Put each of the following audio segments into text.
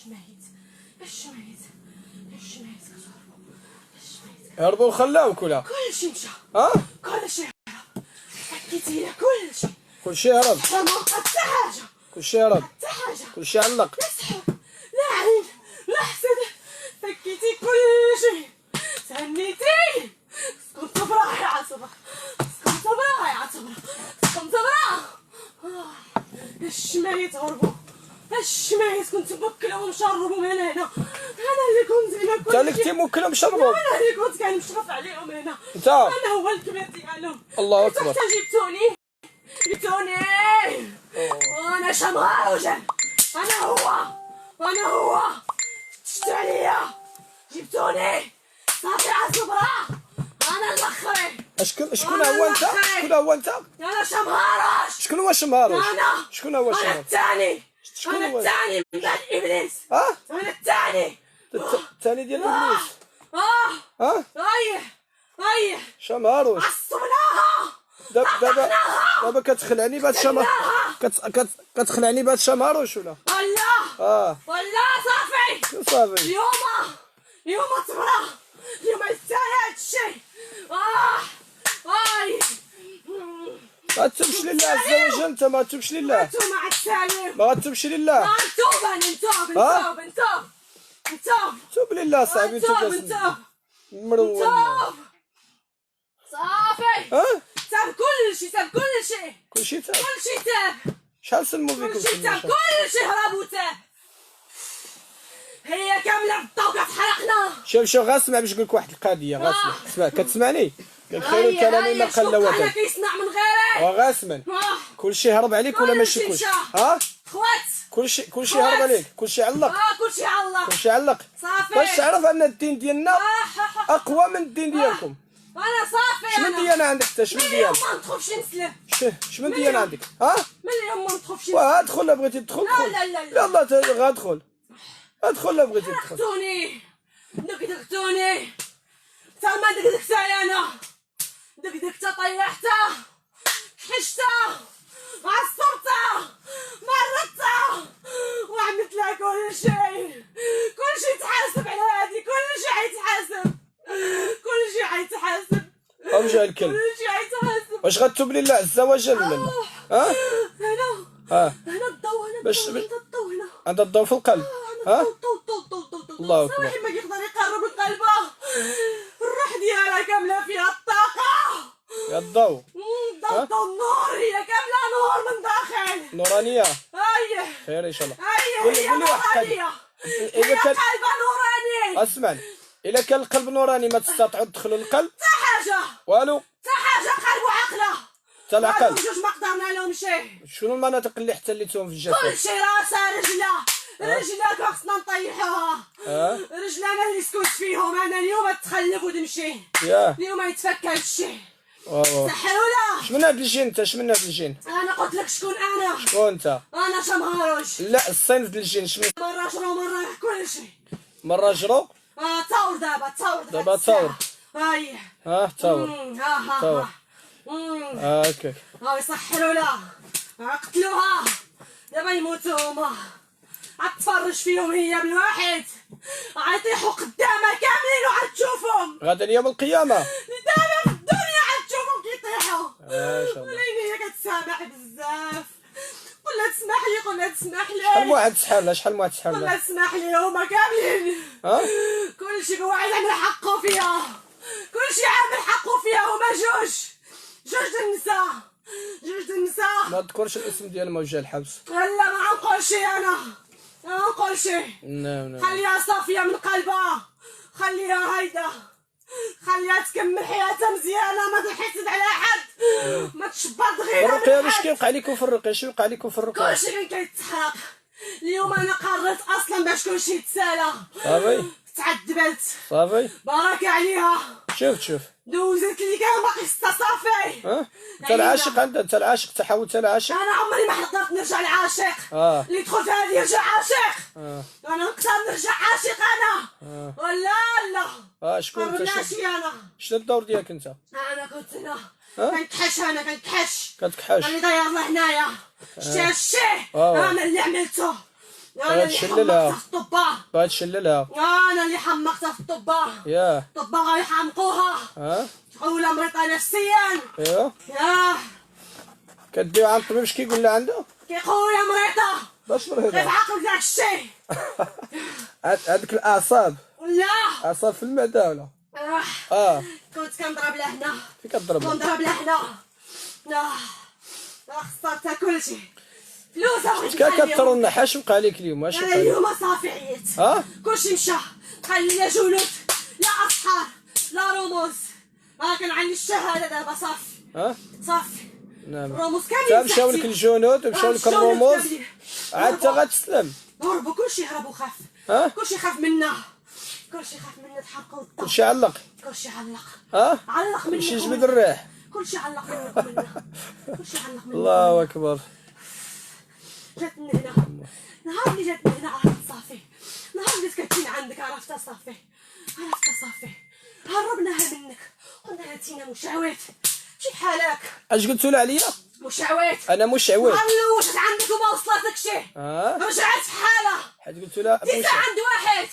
شميت الشميت الشميت كتهربوا الشميت هربوا وخلاوك ولا كلشي مشى كلشي هرب حكيتي لي كلشي هرب ما بقى حتى حاجه كلشي هرب حتى حاجه كلشي علق لا سحر لا عين لا حسد فكيتي كلشي تهنيتي كنت صبرا يا صبرا كنت صبرا يا صبرا كنت صبرا الشمايت هربوا الشمايت كنت مبكله ومشربهم هنا انا اللي كنت هنا كل انت اللي كنت موكله مشربهم انا اللي كنت كنشرف عليهم هنا انت انا هو الكبير ديالهم الله اكبر حتى جبتوني وانا شمعة وجل انا هو شفتوا عليا جبتوني صافي عالصبرا انا الاخري شكون هو انت شكون هو انت انا شمهارش شكون هو شمهارش شكون هو انا شمهارش الثاني شكون انا هو الثاني من بعد ابليس انا الثاني الثاني ديال ابليس ايه شمهاروش عصبناها دابا كتخلعني بهاد الشمهار كتخلعني بهاد الشمهاروش ولا والله صافي اليوم صبرا اليوم يستاهل هادشي ما تتوبش لله عز وجل انت ما تتوبش لله انتو مع السلامة ما غتوبش لله نتوب توب لله صاحبي نتوب مروان صافي تاب كلشي تاب تاب شحال سلموا فيكم كلشي تاب كلشي هرب وتاب هي كاملة بالضو كتحرقنا شوف غا اسمع باش نقولك واحد القضيه غا اسمع كتسمعني قال خير الكلام ما قل ودل انا كيسمع من غيري وغا اسمع كلشي هرب عليك ولا ماشي كلشي خوات كلشي هرب عليك كلشي علق كلشي علق صافي باش تعرف ان الدين ديالنا اقوى من الدين ديالكم انا صافي شنو ديانه عندك انت شنو ديانه ما ندخلش نسلم شنو ديانه عندك من اليوم ما ندخلش ادخل لا بغيتي تدخل لا يلا غادخل ادخل لا بغيتي تدخل دقدقتوني تا ما دقدقت انا دقدقت طيحتها حشتها عصبتها مرتها وعملت لها كل شيء يتحاسب على هادي كل شيء حيتحاسب اوجع الكلب كل شيء حيتحاسب واش غتوب لله عز وجل ولا هنا الضو هنا باش الضو هنا عند الضوء في القلب الله اكبر صراحة ما يقدر يقرب لقلبه الروح ديالها كاملة فيها الطاقة يا الضوء الضوء النور هي كاملة نور من داخل نورانية خير ان شاء الله قولي واحد إذا كان قلبها نوراني اسمعني إلا كان القلب نوراني ما تستطيعوا تدخلوا القلب حتى حاجة والو حتى حاجة قلب وعقله حتى العقل جوج ما قدرنا لهم شيء شنو المناطق اللي احتليتوهم في الجسد كلشي راسها رجلك خصنا نطيحوها رجلنا اللي سكت فيهم انا اليوم تخلف وتمشي اليوم يتفك هادشي سحروله شمن هاد الجن انت شمن هاد الجن انا قلت لك شكون انت انا شمهاروش لا الصنف ديال الجن شمن مرة جرو مرة كلشي مرة جرو تصور دابا تصور تصور هكاك يسحروا لها قتلوها دابا يموتوا هما عتفرج فيهم هي بالواحد عيطيحوا قدامها كاملين وعتشوفهم غدا يوم القيامة دابا في الدنيا عتشوفهم كيطيحوا شاء الله وليني هي كتسامح بزاف ولا تسمح لي شحال واحد سحر لها شحال واحد سحر لها ولا تسمح لي هما كاملين كلشي هو عامل حقه فيها كلشي عامل حقه فيها هما جوج النساء ما تذكرش الاسم ديال موجه الحبس لا ما نقولش انا ما نقولش خليها صافيه من قلبها خليها هيدا خليها تكمل حياتها مزيانه ما تحسد على حد ما تشبط غير الرقيه واش كيوقع لكم في الرقيه شنو وقع لكم في الرقيه كلشي كان كيتحرق اليوم انا قررت اصلا باش كلشي يتسالى صافي تعذبت صافي بارك عليها شوف دوزت لي كاع باقي ستة صافي انت العاشق انت العاشق تحاول انت العاشق انا عمري ما حضرت نرجع العاشق اللي يدخل في هذه يرجع عاشق انا نقدر نرجع عاشق انا ولا لا شكون انت انا شنو الدور ديالك انت انا كنت كنكحش انا كنكحش كتكحش اللي داير لهنايا شتي هادشي آه. انا اللي عملته انا باغي اللي تشللها. حمقتها في الطبة باغي تشللها انا اللي حمقتها في الطبة ياه الطبة غيحمقوها ولا مريضة نفسيا ايوا ياه كديو عند الطبيب اش كيقول لها عنده كيقولوا يا مريضة باش كيف مريضه عقل داك الشيء هذيك الاعصاب لا اعصاب في المعده ولا آه. كنت كنضرب لهنا فين كضرب كنضرب لهنا خسرت كلشي فلوس بغيت كثروا النحاش وقع عليك اليوم اش انا وقع عليك اليوم صافي عييت كلشي مشى خلي لا جنود لا اسحار لا رموز كان عندي الشهاده دابا صافي صافي نعم الرموز كاملين مشاو لك الجنود ومشاو لك الرموز عاد انت غتسلم هربوا كلشي هرب وخاف كلشي خاف منا كلشي خاف منا تحرقوا الضو كلشي علق كلشي علق علق مني كلشي جبد الريح كلشي علق منا كلشي علق منا الله اكبر جاتني هنا نهار اللي جاتني هنا عرفت صافي نهار اللي كتجينا عندك عرفتها صافي عرفتها صافي هربناها منك قلنا لها تينا مشعوات شي بحالك اش قلتوا له عليا مشعوات انا مشعوات لوجت عندك وما وصلتك شي رجعت في حالها حيت قلتوا له تيسا عند واحد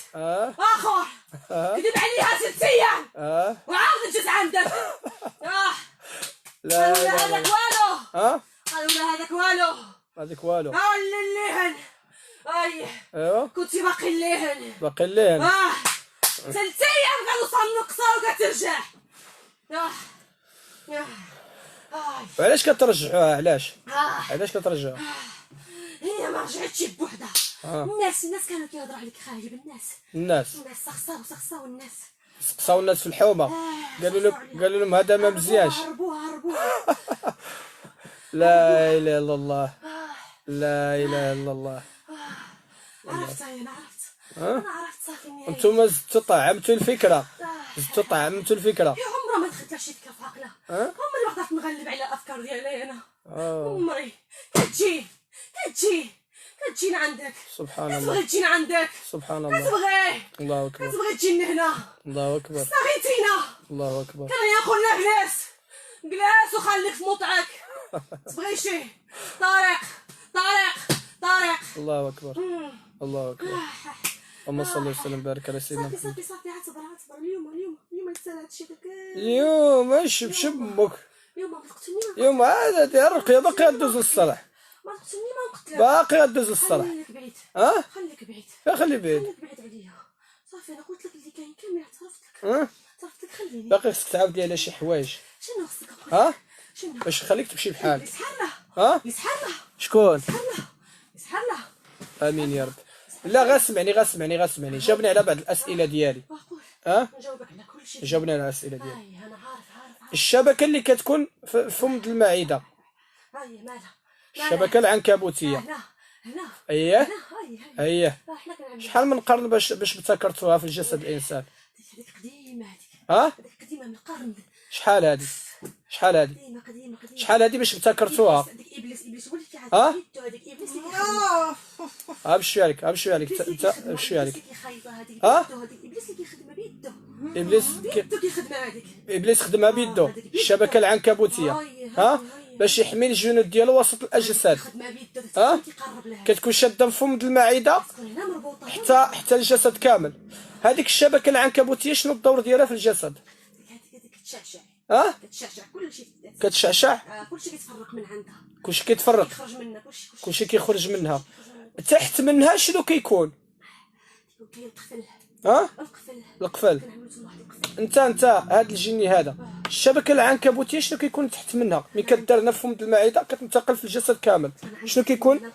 اخر كذب عليها 6 ايام وعاود جات عندك لا قالوا لها هذاك والو قالوا لها هذاك والو اللهن ايوا كنتي باقي اللهن باقي اللهن 3 ايام كنوصل نقصها وكترجع وعلاش كترجعوها علاش كترجعوها هي ما رجعتش بوحدها الناس كانوا كيهضروا عليك خايب الناس سخساو الناس سقساو الناس في الحومه قالوا لهم هذا ما مزيانش هربوها لا اله الا الله لا اله الا الله عرفت انا عرفت صافي النهايه انتم طعمتوا الفكره طعمتوا الفكره عمرها ما دخلت لها شي فكره في عقلها عمري ما قدرت نغلب على الافكار ديالي انا عمري كتجينا عندك سبحان الله كتبغي تجينا عندك سبحان الله كتبغي الله اكبر كتبغي تجي لهنا الله اكبر صغيتينا الله اكبر كان ياخذنا جلاس وخليك في موطعك تبغي شي طارق الله اكبر الله اكبر اللهم صل وسلم وبارك على سيدنا محمد صافي عاد صبر اليوم يتسال هادشي داك اليوم اش بشبك اليوم ما تقتلني اليوم عاد دير الرقيه باقي غدوز للصلاح ما تقتلني ما نقتلك باقي غدوز للصلاح خليك بعيد خليك بعيد خلي بعيد عليا صافي انا قلت لك اللي كاين كامل اعترفت لك خليني باقي خصك تعاود لي على شي حوايج شنو خصك شنو باش نخليك تمشي بحالك يسحر له شكون يسحر له امين يا رب لا غاسمعني جاوبني على بعض الاسئله ديالي نجاوبك على كل شيء جاوبني على الاسئله ديالي انا عارف الشبكه اللي كتكون في فم المعده مالها الشبكه العنكبوتيه هنا اييه حنا كنعملوا شحال من قرن باش ابتكرتوها في جسد الانسان هذيك قديمه هذيك قديمه من القرن شحال هذه قديمه شحال هذه باش ابتكرتوها هذيك ابليس وليتي عاد هذيك ابليس اللي بشويه عليك انت بشويه عليك هذيك ابليس اللي كيخدم بيدو بيدو كيخدم هذيك ابليس خدمها بيدو الشبكه العنكبوتيه باش يحمي الجنود ديالو وسط الاجساد كتكون شاده من فم المعده حتى الجسد كامل هذيك الشبكه العنكبوتيه شنو الدور ديالها في الجسد كتشعشع كتشعشع كتشعشع كلشي كيتفرق من عندها كلشي كيتفرق كيخرج منها كلشي كيخرج منها تحت منها شنو كيكون القفل انت هذا الجني هذا الشبكه العنكبوتيه شنو كيكون تحت منها ملي كدار هنا في فم المعده كتنتقل في الجسد كامل شنو كيكون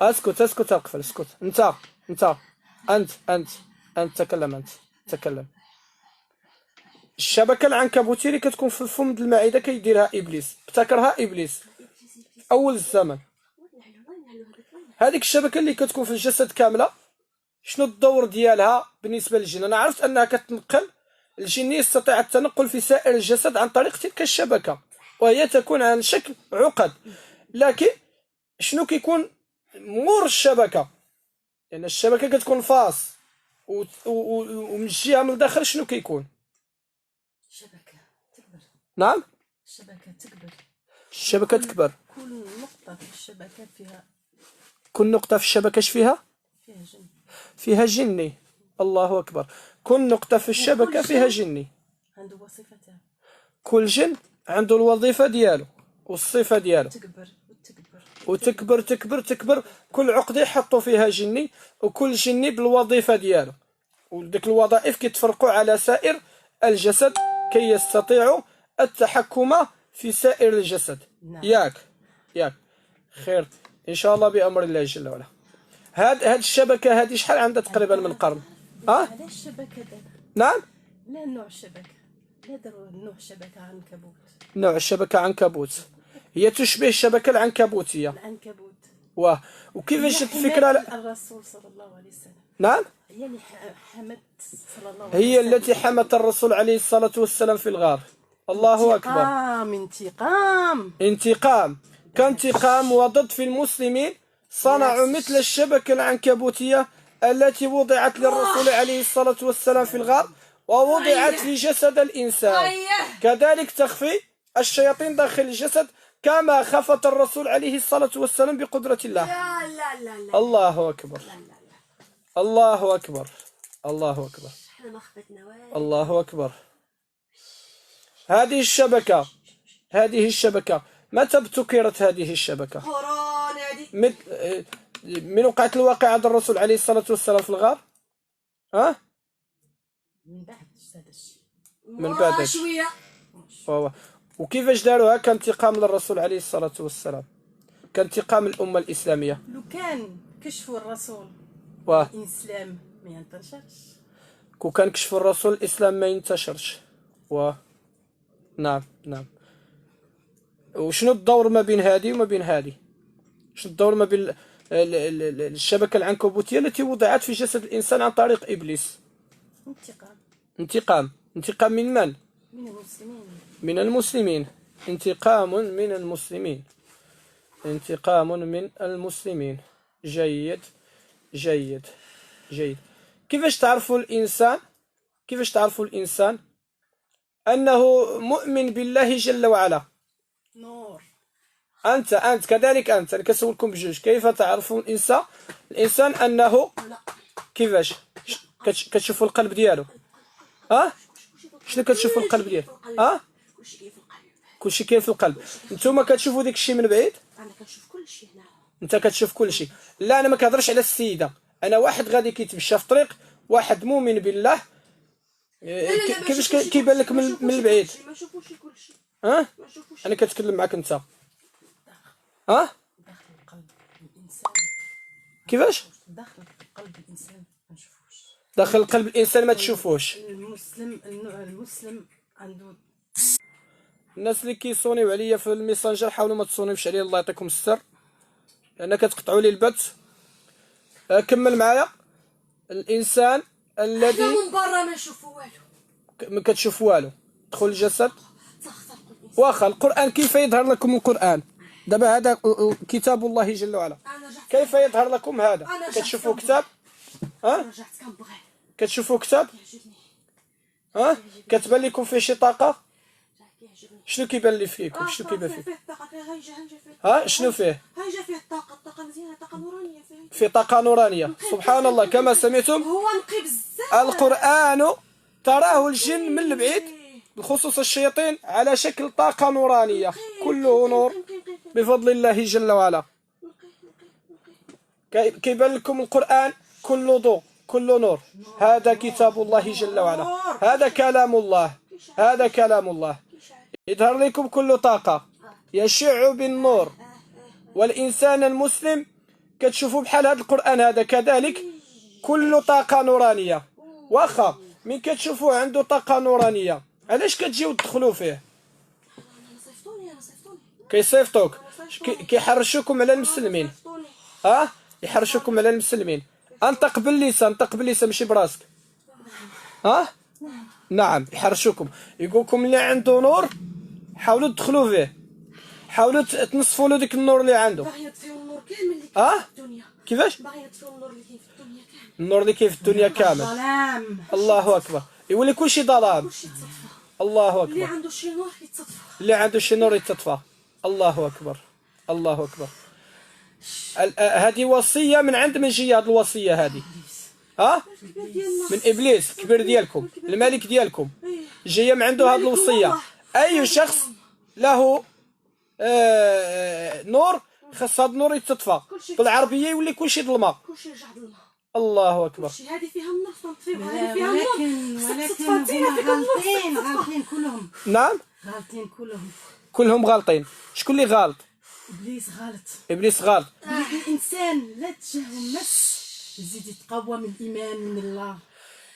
اسكت القفل اسكت انت تكلم الشبكه العنكبوتيه اللي كتكون في فم المعده كيديرها ابليس ابتكرها ابليس اول الزمن هذيك الشبكه اللي كتكون في الجسد كامله شنو الدور ديالها بالنسبه للجن انا عرفت انها كتنقل الجن يستطيع التنقل في سائر الجسد عن طريق تلك الشبكه وهي تكون عن شكل عقد لكن شنو كيكون مور الشبكه لان الشبكه كتكون فاس ومن الجهه من الداخل شنو كيكون نعم. الشبكة تكبر. الشبكة تكبر. كل نقطة في الشبكة فيها. كل نقطة في الشبكة اش فيها؟ فيها جن. فيها جني. الله أكبر. كل نقطة في الشبكة فيها جني. عنده وظيفتها. كل جن عنده الوظيفة ديالو والصفة ديالو. تكبر وتكبر وتكبر تكبر تكبر. كل عقدة يحطوا فيها جني، وكل جني بالوظيفة ديالو، وديك الوظائف كيتفرقوا على سائر الجسد كي يستطيعوا التحكم في سائر الجسد. نعم. ياك خير ان شاء الله بامر الله جل وعلا. هاد الشبكه هذه شحال عندها تقريبا من قرن؟ علاش الشبكة دابا؟ نعم. لا نوع الشبكة، لا داروا نوع شبكة عنكبوت. نوع الشبكه عنكبوت، هي تشبه الشبكه العنكبوتيه. العنكبوت. وكيفاش الفكره الرسول صلى الله عليه وسلم. نعم. هي اللي حمت صلى الله عليه وسلم. هي التي حمت الرسول عليه الصلاه والسلام في الغار. الله اكبر. انتقام كانتقام وضد في المسلمين صنعوا مثل الشبكة العنكبوتية التي وضعت للرسول عليه الصلاة والسلام في الغار ووضعت في جسد الإنسان. كذلك تخفي الشياطين داخل الجسد كما خفت الرسول عليه الصلاة والسلام بقدرة الله. لا. الله أكبر. الله أكبر. الله أكبر. الله أكبر. هذه الشبكة متى ابتكرت هذه الشبكة؟ من وقعت الواقعة عند الرسول عليه الصلاة والسلام في الغار؟ من بعد شوية. وكيفاش داروها؟ كانتقام للرسول عليه الصلاة والسلام، كانتقام الأمة الإسلامية. لو كان كشفوا الرسول الإسلام ما ينتشرش. كو كان كشفوا الرسول الإسلام ما ينتشرش. نعم. وشنو الدور ما بين هذه وما بين هذه؟ شنو الدور ما بين الشبكة العنكبوتية التي وضعت في جسد الإنسان عن طريق إبليس؟ انتقام من من؟ من المسلمين. انتقام من المسلمين. انتقام من المسلمين. جيد. كيفاش تعرفوا الإنسان أنه مؤمن بالله جل وعلا؟ نور. أنت كذلك أنا كنسولكم بجوج. كيف تعرف الإنسان أنه كيفاش كتشوفوا القلب ديالو؟ شنو كتشوفوا القلب ديالو؟ كلشي كاين في القلب. نتوما كتشوفوا ديك الشيء من بعيد؟ انا كنشوف كلشي هنا. انت كتشوف كلشي. لا انا ما كنهضرش على السيده، انا واحد غادي كيتمشى في الطريق، واحد مؤمن بالله. كيفاش كيبان لك من البعيد؟ ما نشوفوش كلشي. انا كنتكلم معاك انت. داخل قلب الانسان. كيفاش؟ داخل قلب الانسان ما نشوفوش. داخل قلب الانسان ما تشوفوش. المسلم عنده. الناس اللي كيصونيو عليا في الميسنجر حاولوا ما تصونيوش عليا، الله يعطيكم الستر، لان كتقطعوا لي البث. كمل معايا. الانسان الذي من برا ما نشوفوا والو، ما كتشوف والو. دخل الجسد. واخا القران كيف يظهر لكم القران؟ دابا هذا كتاب الله جل وعلا، كيف يظهر لكم هذا؟ كتشوفوا كتاب؟ كتشوفوا كتاب؟ كتبان لكم فيه شي طاقه؟ شنو كيبان لي فيكم؟ شنو كيبان فيه؟ شنو فيه؟ هاي فيه الطاقه مزيانه، طاقه نورانيه فيه طاقه نورانيه. سبحان الله كما سمعتم. هو نقي بزاف. القران تراه الجن من البعيد بخصوص الشياطين على شكل طاقه نورانيه، كله نور بفضل الله جل وعلا. كيبان لكم القران كله ضوء كله نور. هذا كتاب الله جل وعلا، هذا كلام الله، هذا كلام الله. يظهر لكم كل طاقة يشع بالنور. والإنسان المسلم كتشوفوا بحال هذا القرآن هذا كذلك كل طاقة نورانية. واخا من كتشوفوه عنده طاقة نورانية علاش كتجيو تدخلوا فيه؟ كيصيفطوك، كيحرشوكم على المسلمين. يحرشوكم على المسلمين. انطق باللسان، انطق باللسان ماشي براسك. نعم يحرشوكم، يقولكم اللي عنده نور حاولوا تدخلوا فيه، حاولوا تنصفوا له ديك النور اللي عنده. باغي يطفيو النور كامل اللي كاين في الدنيا. كيفاش؟ باغي يطفيو النور اللي كاين في الدنيا كامل. النور اللي كاين في الدنيا كامل. ظلام. الله اكبر، يولي كلشي ظلام. الله اللي أكبر. عنده شي نور يتصطفى. اللي عنده شي نور يتطفى. الله أكبر. الله أكبر. هذه وصية من عند من جي هذه الوصية هذه؟ ها؟ من إبليس الكبير ديالكم، الملك ديالكم. جاية من عنده هذه الوصية. أي شخص له نور خاص هذا النور يتطفى. بالعربية يولي كلشي ظلمة. كلشي يرجع ظلمة. الله أكبر. هذه فيها النور تنطفي وهذه فيها النور. ولكن غالطين كلهم. نعم؟ غالطين كلهم. كلهم غالطين. شكون اللي غالط؟ إبليس غلط. إبليس غالط. الإنسان لا تجاهل نفس يزيد يتقوى من الإيمان من الله.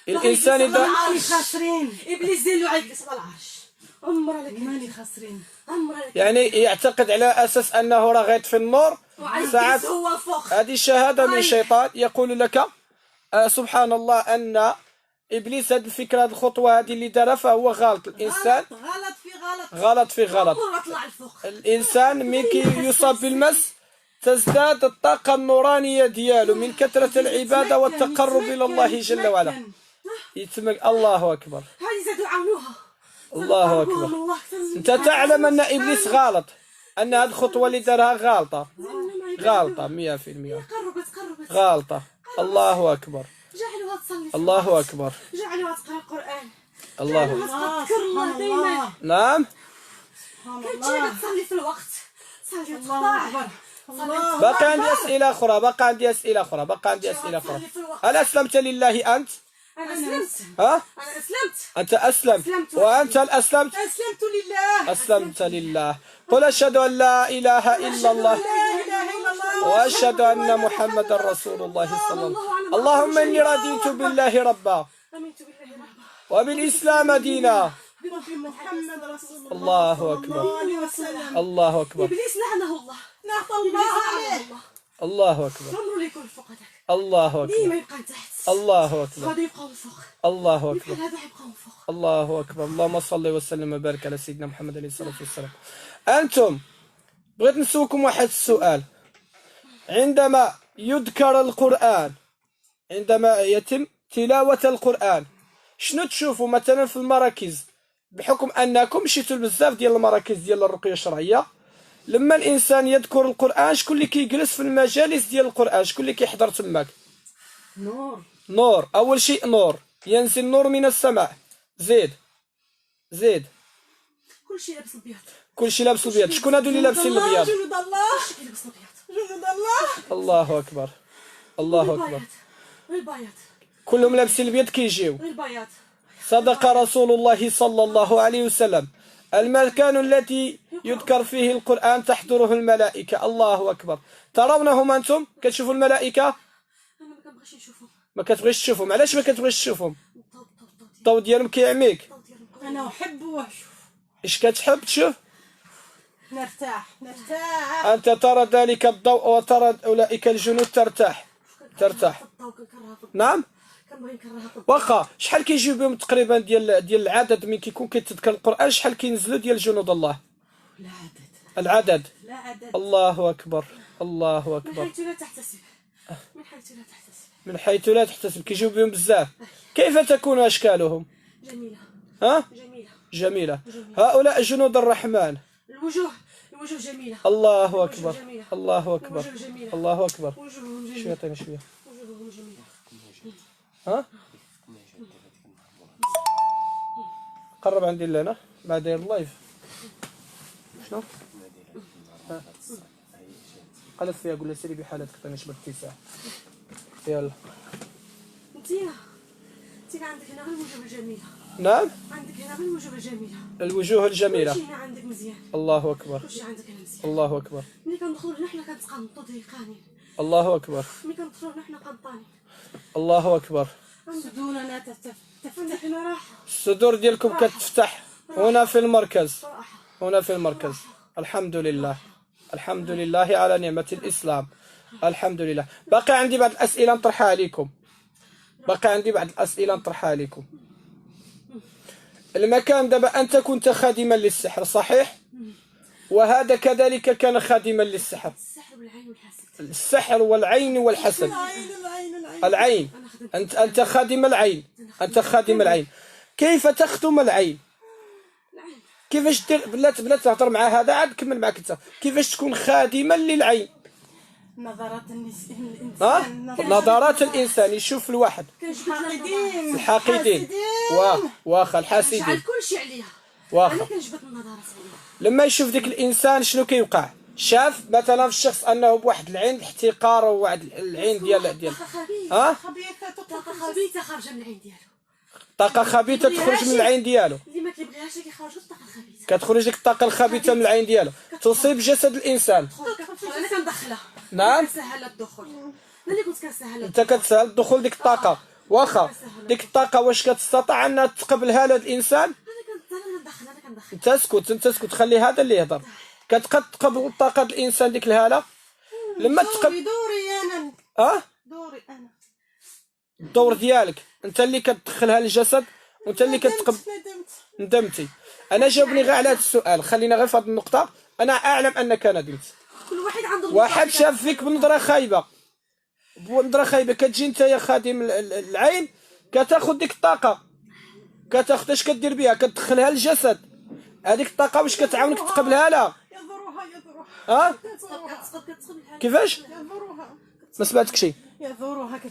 الإنسان إذا ماني خاسرين. إبليس دير له عيد على العرش. عمره لك ماني خاسرين. عمره لك. يعني يعتقد على أساس أنه راه غيطفي النور. ساعات هو فوق. هذه شهادة من الشيطان يقول لك سبحان الله أن إبليس هذه الفكرة هذه الخطوة هذه اللي دارها فهو غلط. الإنسان غلط في غلط. غلط في غلط. عمره طلع الفوق. الإنسان ملي يصاب بالمس تزداد الطاقة النورانية ديالو من كثرة العبادة والتقرب إلى الله جل وعلا. يتمك. الله أكبر. هذه زادوا عاونوها. الله أكبر. أنت تعلم أن إبليس غلط، أن هذه الخطوة اللي دارها غلطة. غلطة 100%. قربت. غلطة. الله أكبر. جعلوها تصلي. الله أكبر. جعلوها تقرا القرآن. الله تذكر الله دائما. نعم. كنت تصلي في الوقت. صلي وتخضع. باقي عندي أسئلة أخرى. هل أسلمت لله أنت؟ أنا أسلمت. ها؟ أنا أسلمت. أنت أسلمت. وأنت هل أسلمت؟ أسلمت لله. أسلمت لله. قل أشهد أن لا إله إلا الله وأشهد أن محمدا رسول الله صلى الله عليه وسلم. اللهم إني رضيت بالله ربا آمنت بالله ربا وبالإسلام دينا. محمد رسول الله. الله أكبر. الله أكبر. إبليس لعنه الله. نعطى الله عليه. الله أكبر. عمره اللي يكون فوق هذاك. الله ديما أكبر. يبقى تحت. الله أكبر. غادي يبقاو فوق. الله أكبر. بحال هذا يبقاو فوق. الله أكبر. اللهم صل وسلم وبارك على سيدنا محمد عليه الصلاة والسلام. أنتم بغيت نسولكم واحد السؤال. عندما يذكر القرآن، عندما يتم تلاوة القرآن، شنو تشوفوا مثلا في المراكز؟ بحكم أنكم مشيتوا بزاف ديال المراكز ديال الرقية الشرعية، لما الإنسان يذكر القرآن شكون اللي كيجلس في المجالس ديال القرآن؟ شكون اللي كيحضر تماك؟ نور. أول شيء نور، ينزل نور من السماء. زيد. كلشي لابس البيض. كلشي لابس البيض. شكون هادو اللي لابسين البيض؟ جنود الله. لابس البيض. جنود الله. الله أكبر. الله أكبر. البياض. كلهم لابسين البيض كيجيو. البياض. صدق رسول الله صلى الله عليه وسلم. المكان الذي يذكر فيه القرآن تحضره الملائكة. الله أكبر. ترونهم أنتم؟ كتشوفوا الملائكة؟ أنا ما كنبغيش نشوفهم. ما كتبغيش تشوفهم. علاش ما كتبغيش تشوفهم؟ الضوء ديالهم كيعميك. أنا أحب وأشوف. إيش كتحب تشوف؟ نرتاح. أنت ترى ذلك الضوء وترى أولئك الجنود ترتاح. نعم. واخا شحال كيجيو بهم تقريبا ديال العدد من كيكون كيتذكر القرآن؟ شحال كينزلوا ديال جنود الله؟ العدد. الله أكبر. الله أكبر. من حيث لا تحتسب. من حيث لا تحتسب كيجيو بهم بزاف. كيف تكون أشكالهم؟ جميلة. ها؟ جميلة. هؤلاء جنود الرحمن. الوجوه جميلة. الله أكبر. الله أكبر. جميلة. الله أكبر. وجوههم جميلة. شوية عطيني شوية. وجوههم جميلة. ها؟ قرب عندي لنا بعد اللايف. شنو؟ قالت فيها قول لها سيري بحالتك تنشبك اتساع. يلا. انت عندك هنا الوجوه الجميلة. نعم. عندك هنا الوجوه الجميلة. الوجوه الجميلة. كلشي هنا عندك مزيان. الله أكبر. كلشي عندك هنا مزيان. الله أكبر. ملي كندخلوا هنا حنا كنتقنطوا دقيقانين. الله أكبر. ملي كندخلوا هنا حنا قنطانين. الله أكبر. صدورنا تفتح. هنا راحة. الصدور ديالكم كتفتح هنا في المركز. راحة. هنا في المركز. الحمد لله. الحمد لله على نعمة الإسلام. الحمد لله. باقي عندي بعض الأسئلة نطرحها عليكم. المكان دابا أنت كنت خادما للسحر صحيح؟ وهذا كذلك كان خادما للسحر. السحر والعين والحسد. العين. أنت خادم العين. كيف تختم العين؟ كيفاش دير بلا تهضر مع هذا عاد كمل معاك انت. كيفاش تكون خادمه للعين؟ نظرات الإنسان. نظرات الانسان يشوف الواحد. الحاقدين. الحاقدين. واخا الحاسدين. شعل كلشي عليها. واخا. انا كنجبد النظرات عليها. لما يشوف ديك الانسان شنو كيوقع؟ شاف مثلا في الشخص انه بواحد العين الاحتقار وواحد العين ديال طاقه خبيثه خارجه من العين ديالو. طاقه خبيثه تخرج من العين ديالو. اللي ما كيبغيهاش كيخرج الطاقه الخبيثه. كتخرج ديك الطاقه الخبيثه من العين ديالو تصيب جسد الانسان. انا كندخلها. نعم. كنسهل الدخول. انا اللي كنت كنسهل. انت كتسهل دخول ديك الطاقه. واخا ديك الطاقه واش كتستطيع انها تقبلها هذا الانسان؟ انا كندخل. انت اسكت خلي هذا اللي يهضر. كتقد تقبل طاقه الانسان ديك الهاله لما تقبل. دوري انا. دوري انا. الدور ديالك انت اللي كتدخلها للجسد وانت اللي كتقبل. ندمتي. انا جاوبني غير على هذا السؤال، خلينا غير في هذه النقطه. انا اعلم انك ندمت. كل واحد عنده واحد شاف فيك بنظره خايبه، كتجي انت يا خادم العين كتاخذ ديك الطاقه، كتاخذ اش كدير بها؟ كتدخلها للجسد. هذيك الطاقه واش كتعاونك تقبلها؟ لا. كيفاش؟ ما سمعتك شي.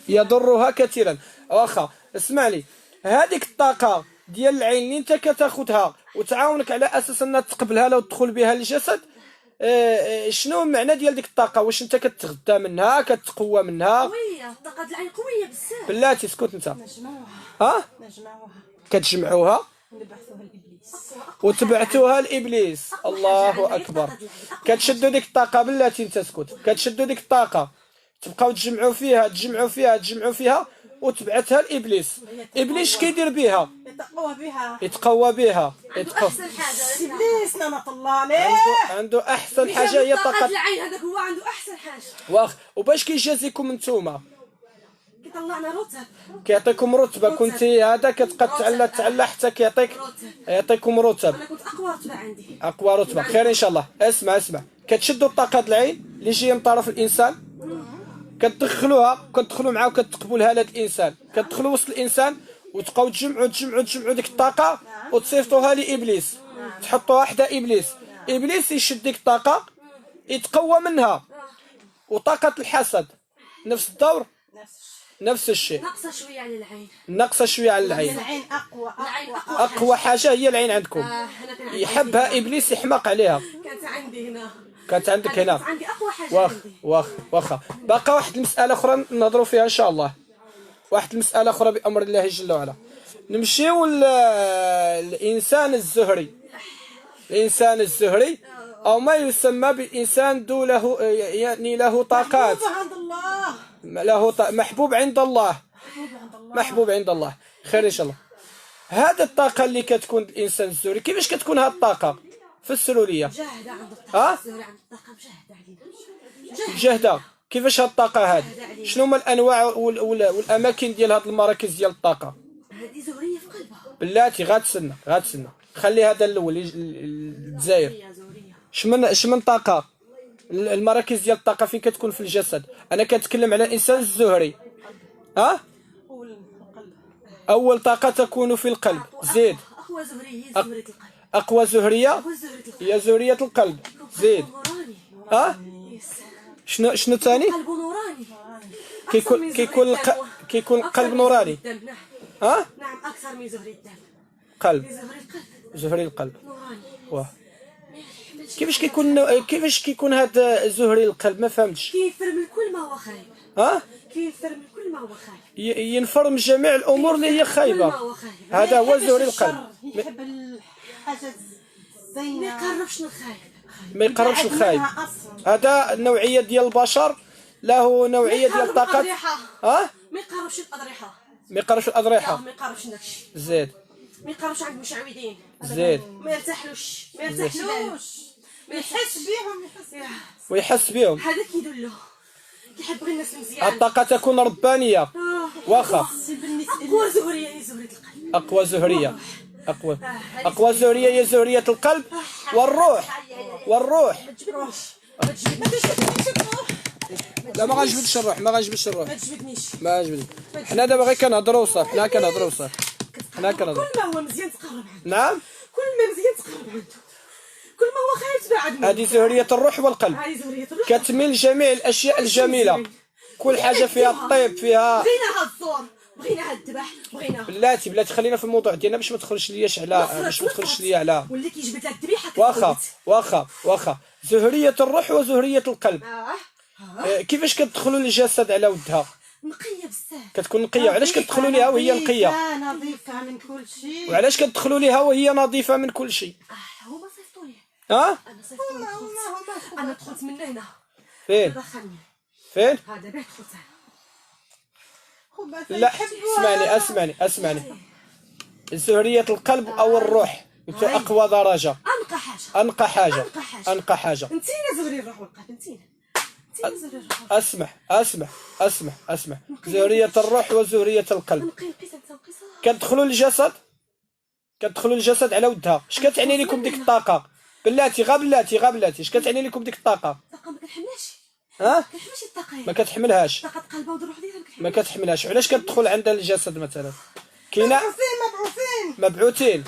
يضرها كثيرا. واخا اسمعني، هذيك الطاقه ديال العين اللي انت كتاخذها وتعاونك على اساس انها تقبلها لا وتدخل بها للجسد، شنو المعنى ديال ديك الطاقه؟ واش انت كتغذى منها، كتقوى منها؟ قويه، طاقه العين قويه بزاف. بلاتي اسكت انت. نجمعوها. كتجمعوها نبعثوها لابليس وتبعتوها لابليس. الله اكبر. كتشدوا ديك الطاقه. بلاتي انت اسكت. كتشدوا ديك الطاقه تبقاو تجمعوا فيها وتبعتها لابليس. ابليس كيدير بها؟ يتقوى بها. احسن حاجه ابليس نعمة الله عليه. عنده احسن حاجه هي طاقه العين. هذاك هو عنده احسن حاجه. وباش كيجازيكم نتوما؟ كيطلعنا رتب. كيعطيكم رتبه. كنتي هذا كتبقى تعلى حتى يعطيكم رتب. انا كنت اقوى رتبه عندي. اقوى رتبه. خير ان شاء الله. اسمع كتشدوا الطاقه د العين اللي جايه من طرف الانسان، كتدخلوا معاه وكتقبلها لهذا الانسان، كتدخلوا وسط الانسان وتبقاو تجمعوا ديك الطاقه وتصيفطوها لابليس، تحطوها حدا ابليس يشد ديك الطاقه يتقوى منها. وطاقه الحسد نفس الدور، نفس الشيء. ناقصه شويه على العين. العين اقوى حاجه هي العين عندكم. يحبها ابليس، يحمق عليها. كانت عندك هنا. عندي اقوى حاجه. واخا باقا واحد المساله اخرى نهضروا فيها ان شاء الله. واحد المساله اخرى بامر الله جل وعلا. نمشيو الانسان الزهري او ما يسمى بالانسان له يعني له طاقات. محبوب عند الله. خير ان شاء الله. هذا الطاقه اللي كتكون الانسان الزهري كيفاش كتكون هذه الطاقه في السروريه؟ مجاهده عند الطاقه. الزهري عند الطاقه مجاهده علينا. مجاهده. كيفاش هاد الطاقه هذه؟ شنو هما الانواع والاماكن ديال هاد المراكز ديال الطاقه؟ هذه زهريه في قلبها. بلاتي غاتسنى خلي هذا الاول الجزائر. شمن طاقه المراكز ديال الطاقه فين كتكون في الجسد؟ انا كنتكلم على الانسان الزهري. اول طاقه تكون في القلب. زيد. اقوى زهريه هي زهريه القلب. زيد. شنو ثاني؟ قلب نوراني. كيكون القلب نوراني. نعم اكثر من زهري الدم. زهري القلب نوراني. كيفاش كيكون هذا زهري القلب؟ ما فهمتش. كينفر من كل ما هو خايب. كينفر من كل ما هو خايب. ينفر من جميع الامور اللي هي خايبه. هذا هو زهري القلب. يحب الحاجه الزينه. ما يقربش الخايب. هذا النوعيه ديال البشر له نوعيه ديال الطاقات. ما يقربش الاضرحه. ما يقربش الاضرحه. ما يقربش داكشي. زيد. ما يقربش عند المشعوذين. زيد. ما يرتاحلوش. ما يحس ويحس بهم. هذا كيدلو. كيحب غير الناس مزيان. الطاقه تكون ربانيه. واخا. اقوى زهريه هي زهريه القلب. اقوى زهريه هي زهريه القلب والروح. ما تجبدنيش. لا ما غنجبدش الروح. ما تجبدنيش. حنا دابا غير كنهضروا صافي. حنا كنهضروا. كل ما هو مزيان تقرب عنه. نعم. كل ما مزيان تقرب من عنده، كل ما هو خايف تبعد منه. هذه زهرية الروح والقلب، هذه زهرية الروح. كتميل جميع الاشياء الجميله، كل حاجه فيها الطيب فيها. بغينا هاد الزور، بغينا هاد الذبح، بغينا بلاتي خلينا في الموضوع ديالنا باش ما تدخلش لياش على واللي كيجبد لك الذبيحه واخا زهرية الروح وزهرية القلب. كيفاش كتدخلوا للجسد على ودها؟ نقيه بزاف، كتكون نقيه. وعلاش كتدخلوا ليها وهي نقيه؟ نظيفه من كل شيء. وعلاش كتدخلوا ليها وهي نظيفه من كل شيء؟ هما صيفطوا لي. انا صيفطوا لي، انا دخلت من هنا. فين؟ دخلني فين؟ هذا بيه دخلت. لا اسمعني زهرية القلب او الروح اقوى درجه، انقى حاجه. نتينا زهري الروح والقلب، نتينا زهري الروح. اسمح زهرية الروح وزهرية القلب كتدخلوا للجسد على ودها. اش كتعني لكم ديك الطاقه؟ بلاتي اش كتعني لكم ديك الطاقه؟ الطاقه ما كنحملهاش. كتحملش الطاقه، ما كتحملهاش. طاقه قلبها والروح ديالها ما كتحملهاش. علاش كتدخل عندها الجسد مثلا؟ كاينه مبعوثين.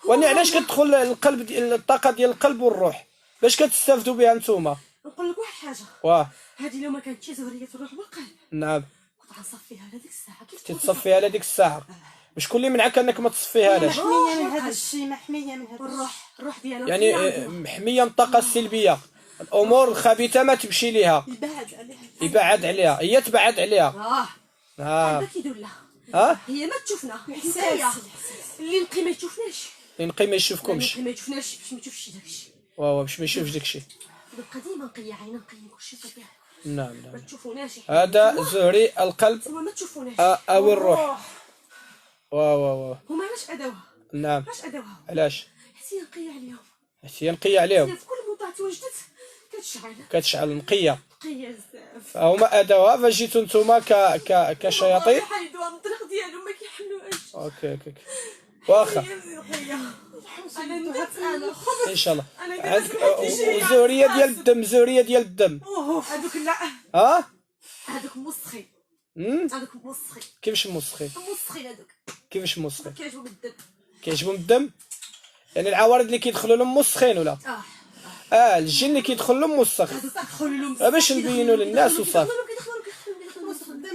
وانا علاش كتدخل القلب الطاقه ديال القلب والروح؟ باش كتستافدوا بها نتوما؟ نقول لك واحد حاجه، هذه لو ما كانتش زهريه الروح والقلب نعم كنت غنصفيها على ديك الساعه. كيف تتصفيها على ديك الساعه؟ شكون اللي منعك انك ما تصفيهاش؟ محميه من هذا الشيء، محميه من هذا الروح ديالها يعني محميه من الطاقه السلبيه، الامور الخبيثه ما تمشي ليها، يبعد عليها، هي تبعد عليها. قلبها كيدور لها، هي ما تشوفنا، احساس اللي نقي ما يشوفناش، اللي نقي ما يشوفكمش، ما يشوفناش باش ما تشوفش داكشي. باش ما يشوفش داكشي. نبقى ديما نقيه عينا، نقيه كلشي طيب. نعم ما تشوفوناش. هذا زهري القلب ما تشوفوناش او الروح. هما علاش اداوها؟ نعم علاش اداوها؟ علاش؟ حتى هي نقيه عليهم، هي نقيه عليهم. في كل موضوع تواجدت كتشعل نقيه بزاف. هما اداوها فجيتو نتوما كشياطين. حيدوها من الطريق ديالهم ما كيحملوهاش. اوكي واخا انا ندرت انا ان شاء الله. زهريه ديال الدم هذوك لا هذوك مسخين. هذوك مسخين. كيفاش مسخين؟ مسخين هذوك. كيفاش مسخين؟ كيعجبهم الدم. كيعجبهم الدم؟ يعني العوارض اللي كيدخلوا لهم مسخين ولا؟ الجن اللي كيدخل لهم مسخ باش نبينوا للناس وصافي.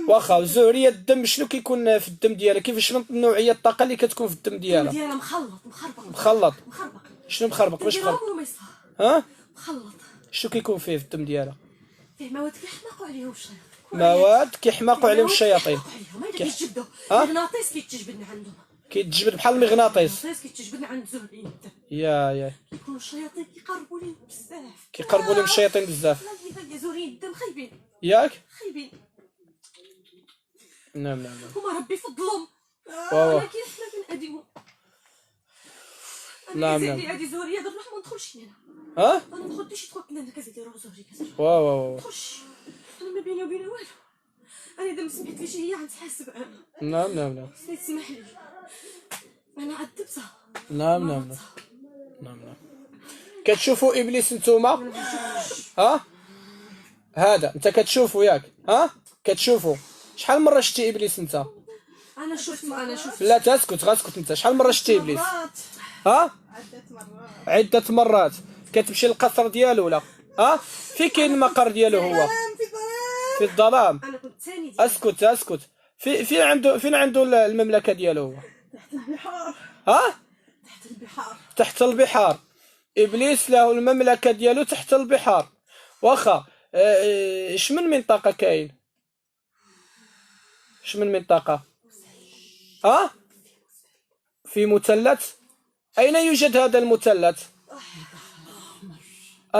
واخا وزهريه الدم شنو كيكون في الدم ديالها؟ كيفاش من نوعيه الطاقه اللي كتكون في الدم ديالها؟ مخلط. شنو مخربق؟ باش مخربق؟ مخلط. شنو كيكون فيه في الدم ديالها؟ فيه مواد كيحماقوا عليهم الشياطين. مواد كيحماقوا عليهم الشياطين. كيتجبدوا المغناطيس كيتجبدنا عندهم. كيتجبد بحال المغناطيس. كيتجبدنا عند زهريين الدم. يا كيكونوا الشياطين كيقربوا لهم بزاف. كيقربوا لهم الشياطين بزاف. زهريين الدم خايبين. ياك؟ خايبين. نعم. هما ربي فضلهم. ولكن حنا كنأذيوهم. نعم. هذه زهرية هذا الروح ما ندخلش هنا. ما ندخلش يدخل لنا كازيدي روح زهري كازيدي. واو. نخش. أنا ما بيني وبينه والو. أنا إذا ما سمحتليش هي غنتحاسب أنا. نعم. تسمح لي. أنا عذبتها. نعم. كتشوفوا إبليس نتوما؟ هذا أنت كتشوفوا ياك؟ كتشوفوا. شحال مرة شتي إبليس أنت؟ أنا شفت. لا غاسكت أنت. شحال مرة شتي إبليس؟ عدة مرات. كتمشي للقصر ديالو ولا؟ في كاين المقر ديالو هو؟ في الظلام. أنا كنت ثاني. اسكت. فين عنده المملكة ديالو هو؟ تحت البحار. تحت البحار. إبليس له المملكة ديالو تحت البحار. واخا اش من منطقة كاين؟ اش من منطقة؟ في مثلث. أين يوجد هذا المثلث؟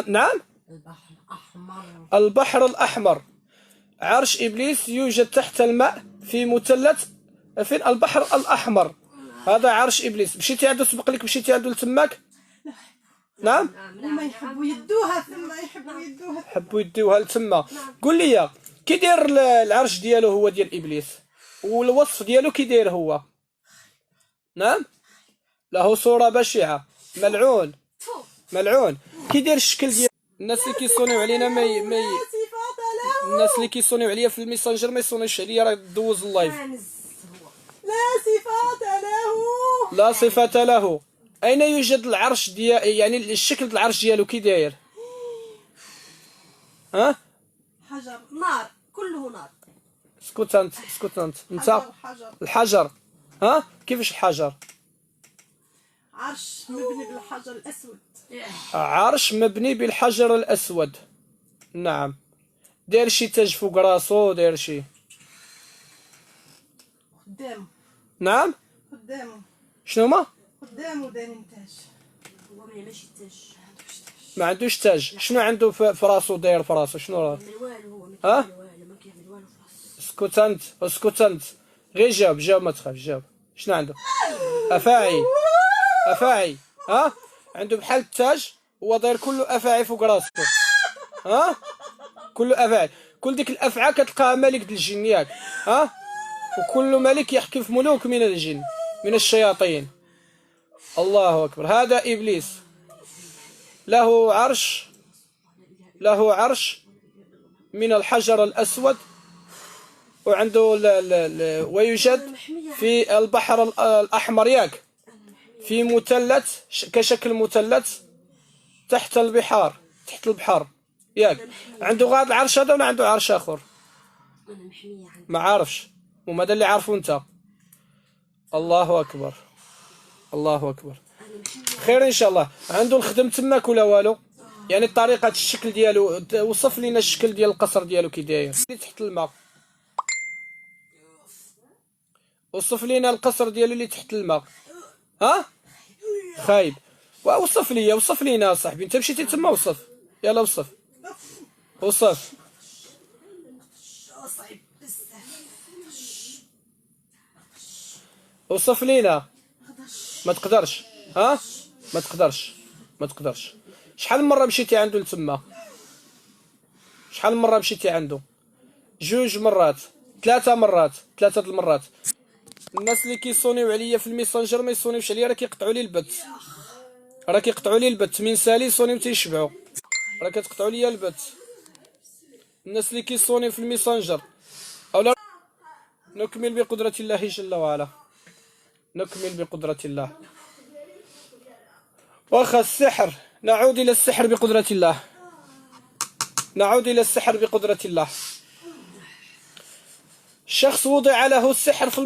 نعم؟ البحر الأحمر. عرش إبليس يوجد تحت الماء في مثلث فين؟ البحر الأحمر. هذا عرش إبليس. مشيتي عنده سبق لك مشيتي عنده لتماك؟ نعم؟ هما يحبوا يدوها يحبوا يدوها لتما. قول لي كي داير العرش ديالو هو ديال إبليس والوصف ديالو كي داير هو؟ نعم؟ له صورة بشعة. ملعون. كي داير الشكل ديال الناس اللي كيصونيو علينا الناس اللي كيصونيو عليا في الميسنجر ما يصونيوش عليا، راه دوز اللايف. لا صفة له. اين يوجد العرش ديال يعني الشكل ديال العرش ديالو كي داير؟ ها حجر نار كله نار. اسكت انت اسكت انت حجر. الحجر. ها كيفاش الحجر؟ عرش مبني بالحجر الاسود. عرش مبني بالحجر الاسود. نعم. داير شي تاج فوق راسو، داير شي قدامه. نعم قدامه. شنو هما؟ قدامه دايرين تاج. هو ماشي تاج. ما عندوش تاج. شنو عنده في راسو؟ داير في راسو شنو راه؟ والو هو ها؟ ما كيعمل والو في راسو. اسكت انت اسكت انت. غير جاوب ما تخافش جاوب. شنو عنده؟ افاعي. افاعي. ها عنده بحال التاج، هو داير كله افاعي فوق راسو. ها كله افاعي. كل ديك الافعى كتلقاها ملك ديال الجن ياك. ها وكل ملك يحكم في ملوك من الجن من الشياطين. الله اكبر. هذا ابليس له عرش من الحجر الاسود، وعنده ويوجد في البحر الاحمر ياك، في مثلث كشكل مثلث تحت البحار، تحت البحر ياك. عنده غاد العرش هذا ولا عنده عرش اخر؟ انا محميه عندي. ما عارفش، وما هذا اللي عارفه انت. الله اكبر الله اكبر. خير ان شاء الله. عنده الخدم تماك ولا والو؟ يعني طريقه الشكل ديالو، وصف لنا الشكل ديال القصر ديالو كي داير اللي تحت الماء. وصف لنا القصر ديالو اللي تحت الماء. ها خايب. وصف لينا صاحبي، انت مشيتي تما. وصف يلا وصف صعيب بزاف. وصف لينا. ما تقدرش. ها ما تقدرش. شحال من مره مشيتي عنده لتما؟ شحال من مره مشيتي عنده؟ 2 مرات 3 مرات 3 المرات. الناس اللي كيصونيو عليا في الميسنجر ما يصونيوش عليا، راه كيقطعوا لي البث، من سالي يصونيو تيشبعوا، راه كتقطعوا لي البث. الناس اللي كيصونيو في الميسنجر اولا. نكمل بقدرة الله جل وعلا. نكمل بقدرة الله. واخا السحر، نعود إلى السحر بقدرة الله. شخص وضع له السحر في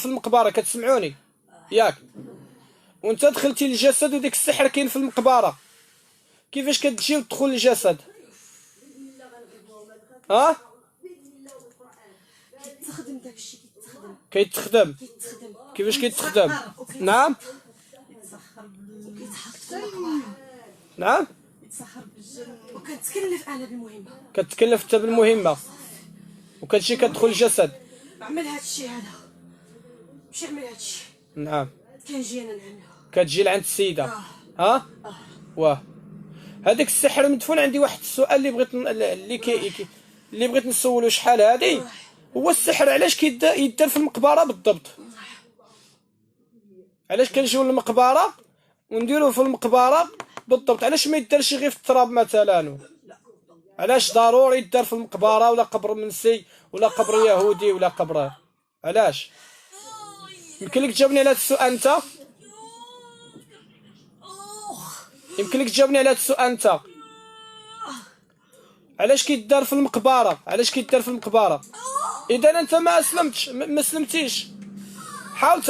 المقبرة. كتسمعوني ياك؟ وانت دخلتي للجسد وديك السحر كاين في المقبرة. كيفاش كتجي وتدخل للجسد؟ ها كيتخدم داكشي كيتخدم. كيفاش كيتخدم؟ نعم نعم. يتسخر بالجن. وكنتكلف انا بالمهمه. كتكلف انت بالمهمه وكتجي كتدخل الجسد. عمل هاد الشيء هذا، ماشي عمل هاد الشيء. نعم كنجي انا نعملها. كتجي لعند السيده. ها واه هذاك السحر مدفون. عندي واحد السؤال اللي بغيت اللي بغيت نسولو. شحال هادي هو السحر علاش يدار في المقبره بالضبط؟ علاش كنجيو للمقبره ونديروه في المقبره بالضبط؟ علاش ما يدارش غير في التراب مثلا؟ علاش ضروري يدار في المقبره ولا قبر منسي ولا قبر يهودي ولا قبر؟ علاش؟ يمكن لك تجاوبني على هذا السؤال انت؟ علاش كيدار في المقبره؟ اذا انت ما سلمتيش حاول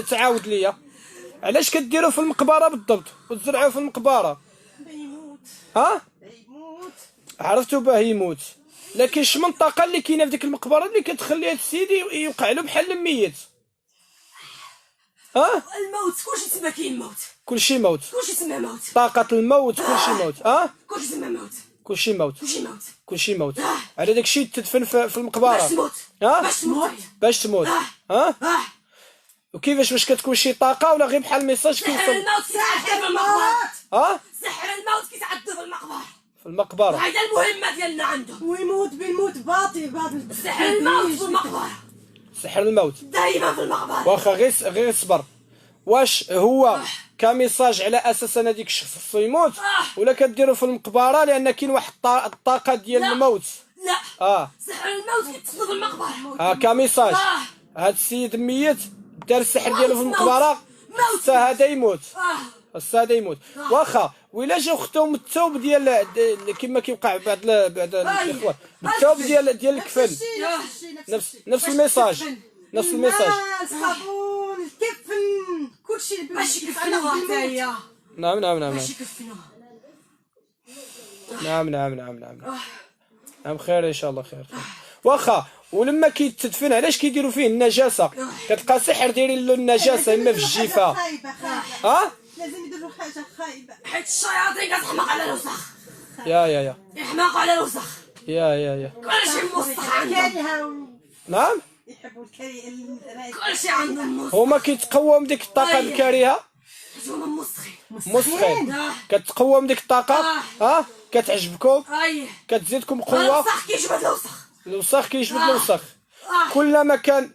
تعاود ليا. علاش كديروا في المقبره بالضبط وتزرعوه في المقبره؟ بيموت. ها بيموت. عرفتو باه يموت. لكن شمن الطاقه اللي كاينه في ديك المقبره اللي كتخلي هاد السيد يوقع له بحال الميت؟ ها الموت كلشي تما كاين موت. كلشي موت. كلشي تما موت. طاقه الموت كلشي موت. ها كلشي تما موت. كلشي موت. على داكشي تدفن في المقبره باش تموت. ها باش تموت. ها وكيفاش؟ واش كتكون شي طاقه ولا غير بحال ميساج سحر كيوصل؟ الموت كيتعدى في المقبره. ها سحر الموت كيتعدى في المقبره. هذا المهمه ديالنا عنده. ويموت بالموت باطل. سحر الموت في المقبره. سحر الموت دائما في المقبره. واخا غير صبر. واش هو كميساج على اساس ان هذيك الشخص خصو يموت ولا كديروا في المقبره لان كاين واحد الطاقه ديال الموت؟ لا. سحر الموت كيتصدر في المقبره. كميساج. هاد السيد ميت دار السحر ديالو في المقبره خصها هذا يموت، خصها هذا يموت. واخا وإلا جاو خداو الثوب ديال كما كيوقع بعض الاخوان، الثوب ديال الكفن، نفس الميساج، نفس الميساج. الصابون الكفن كلشي ماشي كفنوها حتى هي. نعم نعم نعم ماشي كفنوها. نعم نعم نعم نعم نعم خير ان شاء الله خير. واخا ولما كيتدفن علاش كيديروا فيه النجاسه؟ كتلقى سحر دايرين له النجاسه اما في الجيفه. لازم يديروا حاجه خايبه حيت الشياطين كتحماق على الوسخ. يا يحماق على الوسخ. يا كلشي موسخ عندهم. نعم يحبوا الكريه كلشي عندهم موسخ. هما كيتقوم ديك الطاقه الكريهه، هما موسخين. مسخين كتقوم ديك الطاقه كتعجبكم، كتزيدكم قوه. الوسخ كيجبد الوسخ، الوسخ كيجبد الوسخ. كلما كان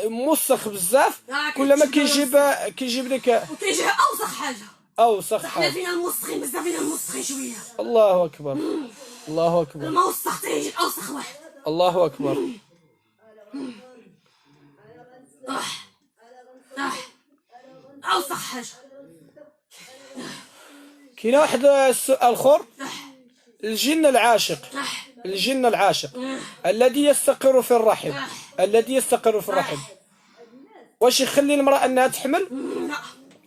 موسخ بزاف كلما كيجيب ديك وكيجي اوسخ حاجه. اوسخ حنا حاجه. فينا الموسخين بزاف، فينا الموسخين شويه. الله اكبر الله اكبر. الموسخ تيجي اوسخ واحد. الله اكبر. اوسخ حاجه. كاين واحد السؤال اخر. الجن العاشق، الجن العاشق الذي يستقر في الرحم، الذي يستقر في الرحم، واش يخلي المرأة انها تحمل؟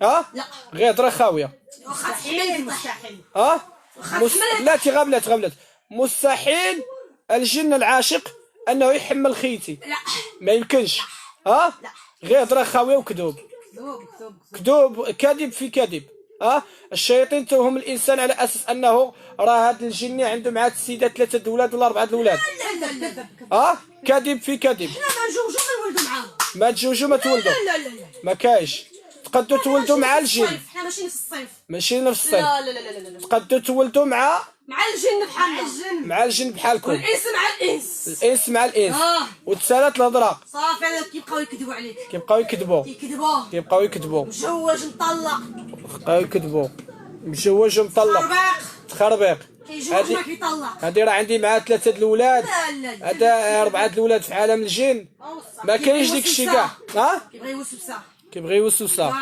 لا. لا غير خاوية. واخا تحمل مستحيل. لا تغبلت مستحيل الجن العاشق انه يحمل خيتي. لا ما يمكنش. غير خاوية وكذوب. كذوب، كذب في كذب. الشياطين توهم الانسان على اساس انه راه هاد الجن عنده مع السيدات 3 اولاد ولا 4 اولاد. لا كذب في كذب. حنا ما نجوجو ما نولدو معاهم. ما تجوجوا ما تولدوا. لا ما كاينش. تقدروا تولدوا مع الجن. حنا ماشي نفس الصيف. ماشي نفس الصيف. لا تقدروا تولدوا مع الجن بحالنا. مع الجن بحالكم. والانس مع الانس. الانس مع الانس. وتسالات الهضره. صافي هذا كيبقاو يكذبوا عليك. كيبقاو يكذبوا. مجوج مطلق. بقاو يكذبوا. مجوج مطلق. تخربيق. كيجوج ما كيطلق. هادي راه عندي معها 3 الاولاد. لا هذا 4 الاولاد في عالم الجن. ما كاينش ديك الشيء كاع. كيبغي يوسوسه.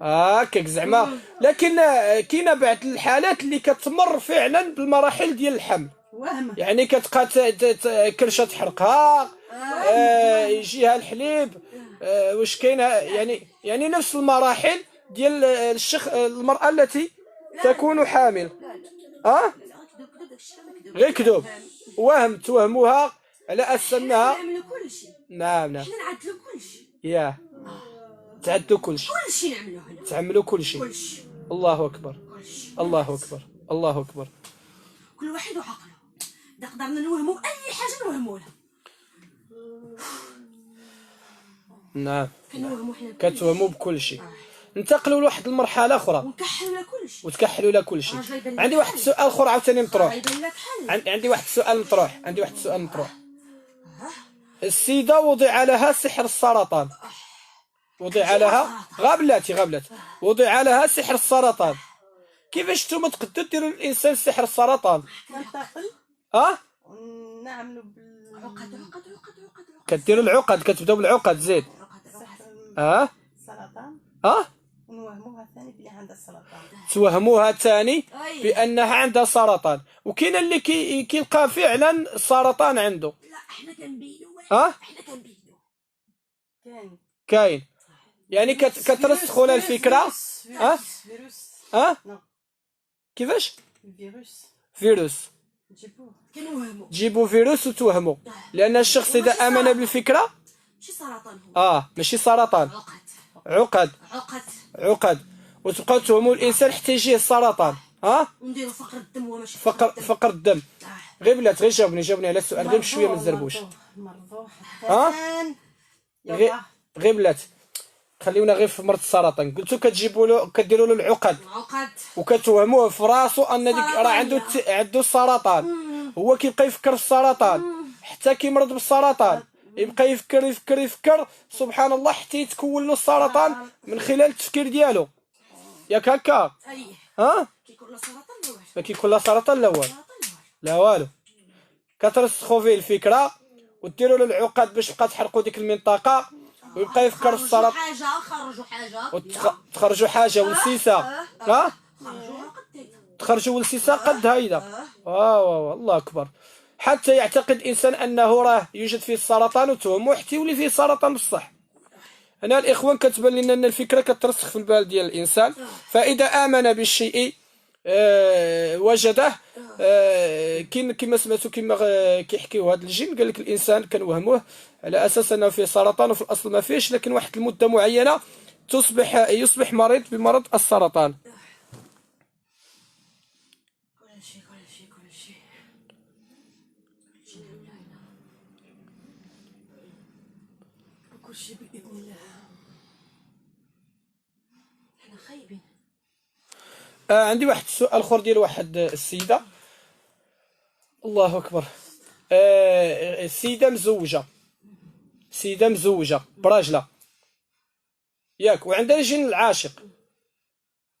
هكاك زعما. لكن كاينه بعض الحالات اللي كتمر فعلا بالمراحل ديال الحمل. يعني كتبقى كرشه تحرقها، يجيها الحليب، واش كاينه يعني نفس المراحل ديال المرأة التي تكون حامل. غير كذوب، توهموها على اساس انها. نعم حنا نعدلو كلشي. تعدلوا كلشي. كلشي نعملوه هنا. تعملوا كلشي. الله اكبر. الله اكبر. الله اكبر. كل واحد وعقله. اذا قدرنا نوهموا اي حاجه نوهموها. نعم. كنوهموا حنا. كتوهموا بكل شيء. انتقلوا لواحد المرحله اخرى. وتكحلوا لها كل شيء. عندي واحد السؤال اخر عاوتاني مطروح. عندي واحد السؤال مطروح. السيده وضع لها سحر السرطان. وضع لها سحر السرطان. كيفاش نتوما تقدروا ديروا للانسان سحر السرطان؟ نعملوا بالعقد. كديروا العقد، كتبداو بالعقد زيد. سرطان. ونوهموها ثاني بلي عندها السرطان. توهموها ثاني بانها عندها سرطان، وكاين اللي كيلقى فعلا السرطان عنده. لا احنا كنبينوا. كاين يعني كترسخوا لها الفكره. كيفاش؟ فيروس. جيبوا فيروس وتوهموا، لان الشخص اذا امن بالفكره. ماشي سرطان هو. ماشي سرطان. عقد. وتبقاو توهموا الانسان حتى يجيه السرطان. ونديروا فقر الدم وماشي فقر الدم. غير بلات، غير جاوبني على السؤال غير بشويه ما تزربوش. غير بلات خليونا غير في مرض السرطان. قلتو كديروا له العقد وكتوهموه في راسو ان ديك راه عنده السرطان. هو كيبقى يفكر في السرطان حتى كيمرض بالسرطان، يبقى يفكر سبحان الله حتى يتكون له السرطان من خلال التفكير ديالو. ياك هكا؟ ما كيكون لا سرطان لا والو. كترسخوا فيه الفكره وديروا له العقد باش تبقى تحرقوا ديك المنطقه ويبقى يفكر في السرطان. خرجوا حاجه تخرجوا حاجه ولسيسه. ها خرجوها قد تخرجوا ولسيسه قد هيدا. الله اكبر. حتى يعتقد الانسان انه راه يوجد فيه السرطان وتهمه حتى يولي فيه سرطان بصح. هنا الاخوان كتبان لنا ان الفكره كترسخ في البال ديال الانسان، فاذا امن بالشيء وجده. كاين كما سمعتوا كما كيحكيو هذا الجن، قال لك الانسان كنوهموه على اساس انه فيه سرطان وفي الاصل ما فيهش، لكن واحد المده معينه يصبح مريض بمرض السرطان. كلشي باذن الله. حنا خايبين. عندي واحد السؤال اخر ديال واحد السيده. الله اكبر. سيده مزوجه براجله ياك، وعندها الجن العاشق،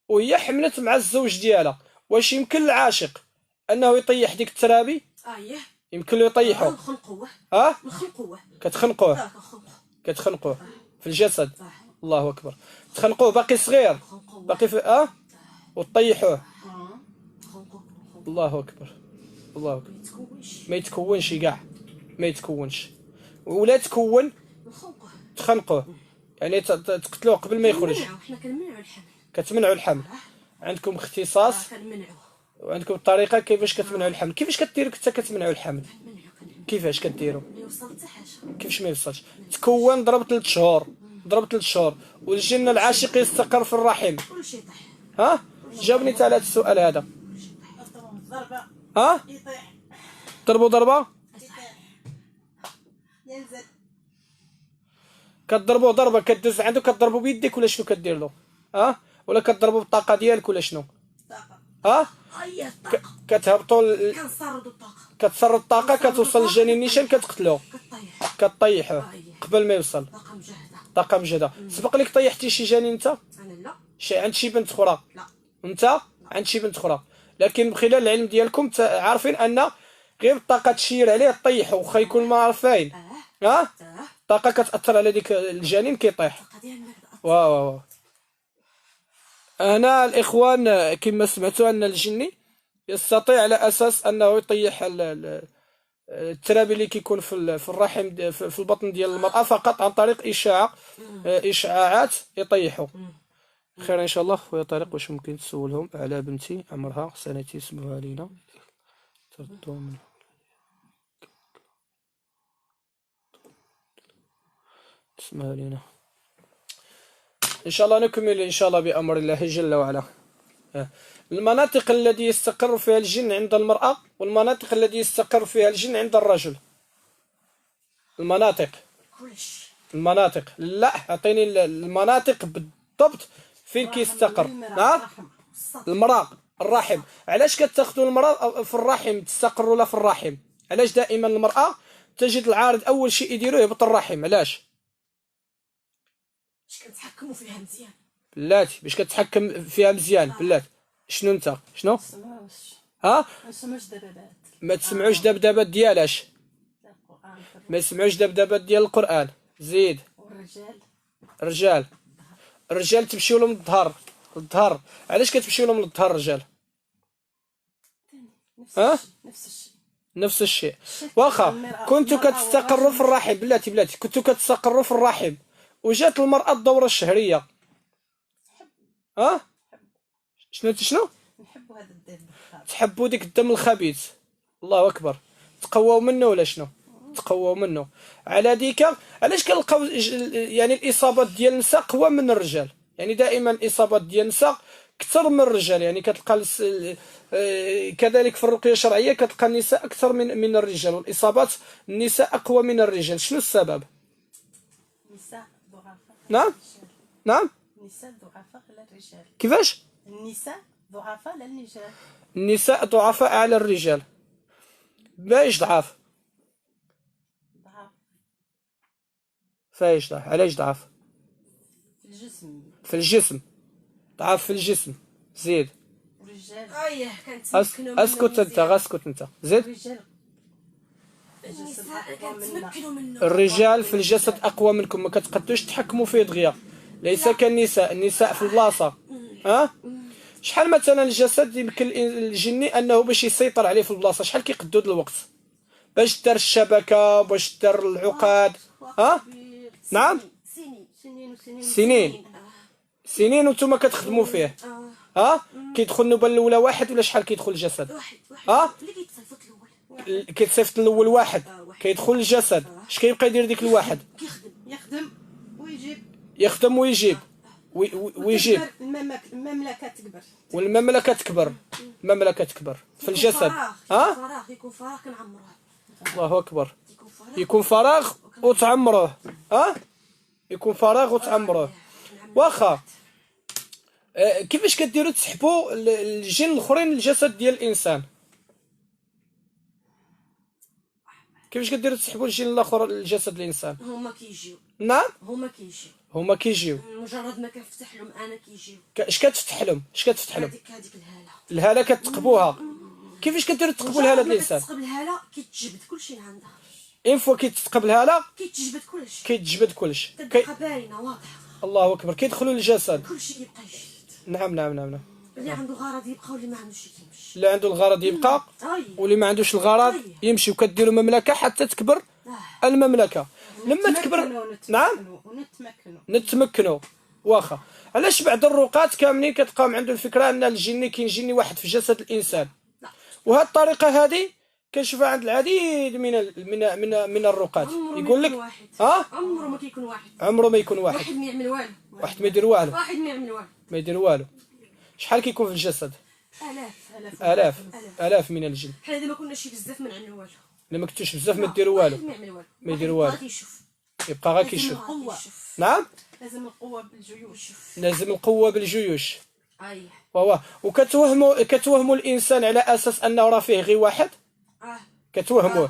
وهي حملت مع الزوج ديالها. واش يمكن العاشق انه يطيح ديك الترابي؟ يمكن له يطيحه. نخنقوه. نخنقوه. كتخنقوه في الجسد. الله اكبر. تخنقوه باقي صغير، باقي في وتطيحوه. الله اكبر. ما يتكونش كاع، ما يتكونش، ولا تكون تخنقوه، يعني تقتلوه قبل ما يخرج. حنا كنمنعوا الحمل. كتمنعوا الحمل. عندكم اختصاص كنمنعوه، وعندكم الطريقه كيفاش كتمنعوا الحمل. كيفاش كديروا حتى كتمنعوا الحمل؟ كيفاش كديروا؟ ما يوصل حتى حاجه. كيفاش ما يوصلش؟ تكون ضرب 3 شهور والجن العاشق يستقر في الرحم. كلشي يطيح. جاوبني على هذا السؤال هذا. ضربه يطيح. ضربوا ضربه ينزل. كتضربوا ضربه كدوز عنده، كتضربوا بيديك ولا شنو كدير له؟ ولا كتضربوا بالطاقه ديالك ولا شنو؟ طاقه. هي الطاقه. كتهبطوا كنصردوا الطاقه. كتصرد الطاقه، كتوصل للجنين النيشان كتقتلوه. كطيح. قبل ما يوصل. طاقه مجهده. سبق لك طيحتي شي جنين انت؟ انا لا. عند شي بنت اخرى؟ لا. انت عند شي بنت اخرى، لكن من خلال العلم ديالكم عارفين ان غير الطاقه تشير عليه طيحه، واخا يكون ما عارف فاين. الطاقه كتاثر على ديك الجنين كيطيح. واو. هنا الاخوان كما سمعتوا ان الجني يستطيع على اساس انه يطيح التراب اللي كيكون في الرحم في البطن ديال المراه فقط عن طريق اشعاعات يطيحوا. خير ان شاء الله. خويا طارق، واش ممكن تسولهم على بنتي عمرها سنتين اسمها لينا تردو من اسمها لينا. ان شاء الله نكمل ان شاء الله بامر الله جل وعلا. المناطق التي يستقر فيها الجن عند المرأة والمناطق التي يستقر فيها الجن عند الرجل. المناطق لا، اعطيني المناطق بالضبط فين كيستقر. المرأة الرحم. علاش كتاخذوا المرأة في الرحم تستقر ولا في الرحم؟ علاش دائما المرأة تجد العارض اول شيء يديروه يهبط الرحم؟ علاش؟ باش كنتحكموا فيها مزيان. بلاتي باش كتحكم فيها مزيان. بلاتي شنو انت شنو؟ ما نسمعوش دبابات. ما تسمعوش دبدبات ديالاش؟ ما يسمعوش دبدبات ديال القرآن. زيد. والرجال الرجال تمشيو لهم للظهر. علاش كتمشيو لهم للظهر الرجال؟ نفس الشيء. واخا كنتو كتستقروا في الرحم. بلاتي كنتو كتستقروا في الرحم وجات المرأة الدورة الشهرية. شنو نحبوا هذا الدم. تحبوا ديك الدم الخبيث. الله اكبر. تقواو منه ولا شنو؟ تقواو منه. على ديك علاش كنلقاو يعني الاصابات ديال النساء قوى من الرجال؟ يعني دائما الاصابات ديال النساء اكثر من الرجال. يعني كتلقى كذلك في الرقيه الشرعيه كتلقى النساء اكثر من الرجال، والاصابات النساء اقوى من الرجال. شنو السبب؟ النساء ضعفاء. نعم النساء ضعفاء على الرجال. كيفاش؟ النساء ضعفاء على الرجال. النساء ضعفاء على الرجال. باش ضعاف؟ فايش ضعف؟ علاش ضعف؟ في الجسم. ضعف في الجسم. زيد. الرجال كنتمكنوا منه اسكت انت. زيد. الرجال الجسد النساء أقوى منا. كنتمكنوا منه. الرجال في الجسد اقوى منكم، ما كتقدوش تحكموا فيه دغيا، ليس كالنساء. النساء في البلاصه. شحال مثلا الجسد يمكن الجني انه باش يسيطر عليه في البلاصه، شحال كيقدو الوقت باش دار الشبكه، باش دار العقاد؟ نعم، سنين وسنين. سنين سنين وانتم كتخدموا فيه. كيدخل النوبه الاولى واحد ولا شحال كيدخل الجسد؟ واحد اللي كيتصيفط الاول. كيتصيفط الاول واحد، كيدخل الجسد، اش كيبقى يدير ديك الواحد؟ يخدم ويجيب. يخدم ويجيب ويجيب. المملكه تكبر. والمملكه تكبر. المملكه تكبر في الجسد. فراغ يكون فراغ كنعمروه. الله اكبر. يكون فراغ وتعمروه. يكون فراغ وتعمروه. واخا كيفاش كديروا تسحبوا الجن الاخرين للجسد ديال الانسان؟ كيفاش كديروا تسحبوا الجن الاخر للجسد الانسان؟ هما كيجيو. نعم، هما كيجيو. مجرد ما كنفتح لهم انا كيجيو. اش كتفتح لهم؟ هذيك الهاله. الهاله كتقبوها. كيفاش كديروا تقبوا الهاله ديال الانسان؟ كتقبل الهاله كيتجبد كلشي اللي عندها. اين فوا كيتقبل الهاله كيتجبد كلشي. كتبقى باينه واضحه. الله اكبر. كيدخلوا للجسد. كلشي كيبقى يجي. نعم. اللي عنده غرض يبقى واللي ما عندوش يمشي. اللي عنده الغرض يبقى واللي ما عندوش الغرض يمشي. وكديروا مملكه حتى تكبر المملكه. لما تكبر نعم نتمكنوا. واخا علاش بعض الرقاة كاملين كتلقاهم عنده الفكره ان الجني كاين جني واحد في جسد الانسان؟ وهذه الطريقه هذه كنشوفها عند العديد من الرقاة. يقول لك عمره ما كيكون واحد. عمره ما يكون واحد. واحد ما يعمل والو. واحد ما يدير والو. واحد ما يعمل والو. ما يدير والو. شحال كيكون في الجسد؟ آلاف من الجن. حنا دابا كنا شي بزاف ما نعملوا والو. لما كنتوش بزاف ما ديروا والو. ما يدير والو. يبقى غير كيشوف. نعم، لازم القوه بالجيوش. لازم القوه بالجيوش. وكتوهموا الانسان على اساس انه راه فيه غير واحد. كتوهموه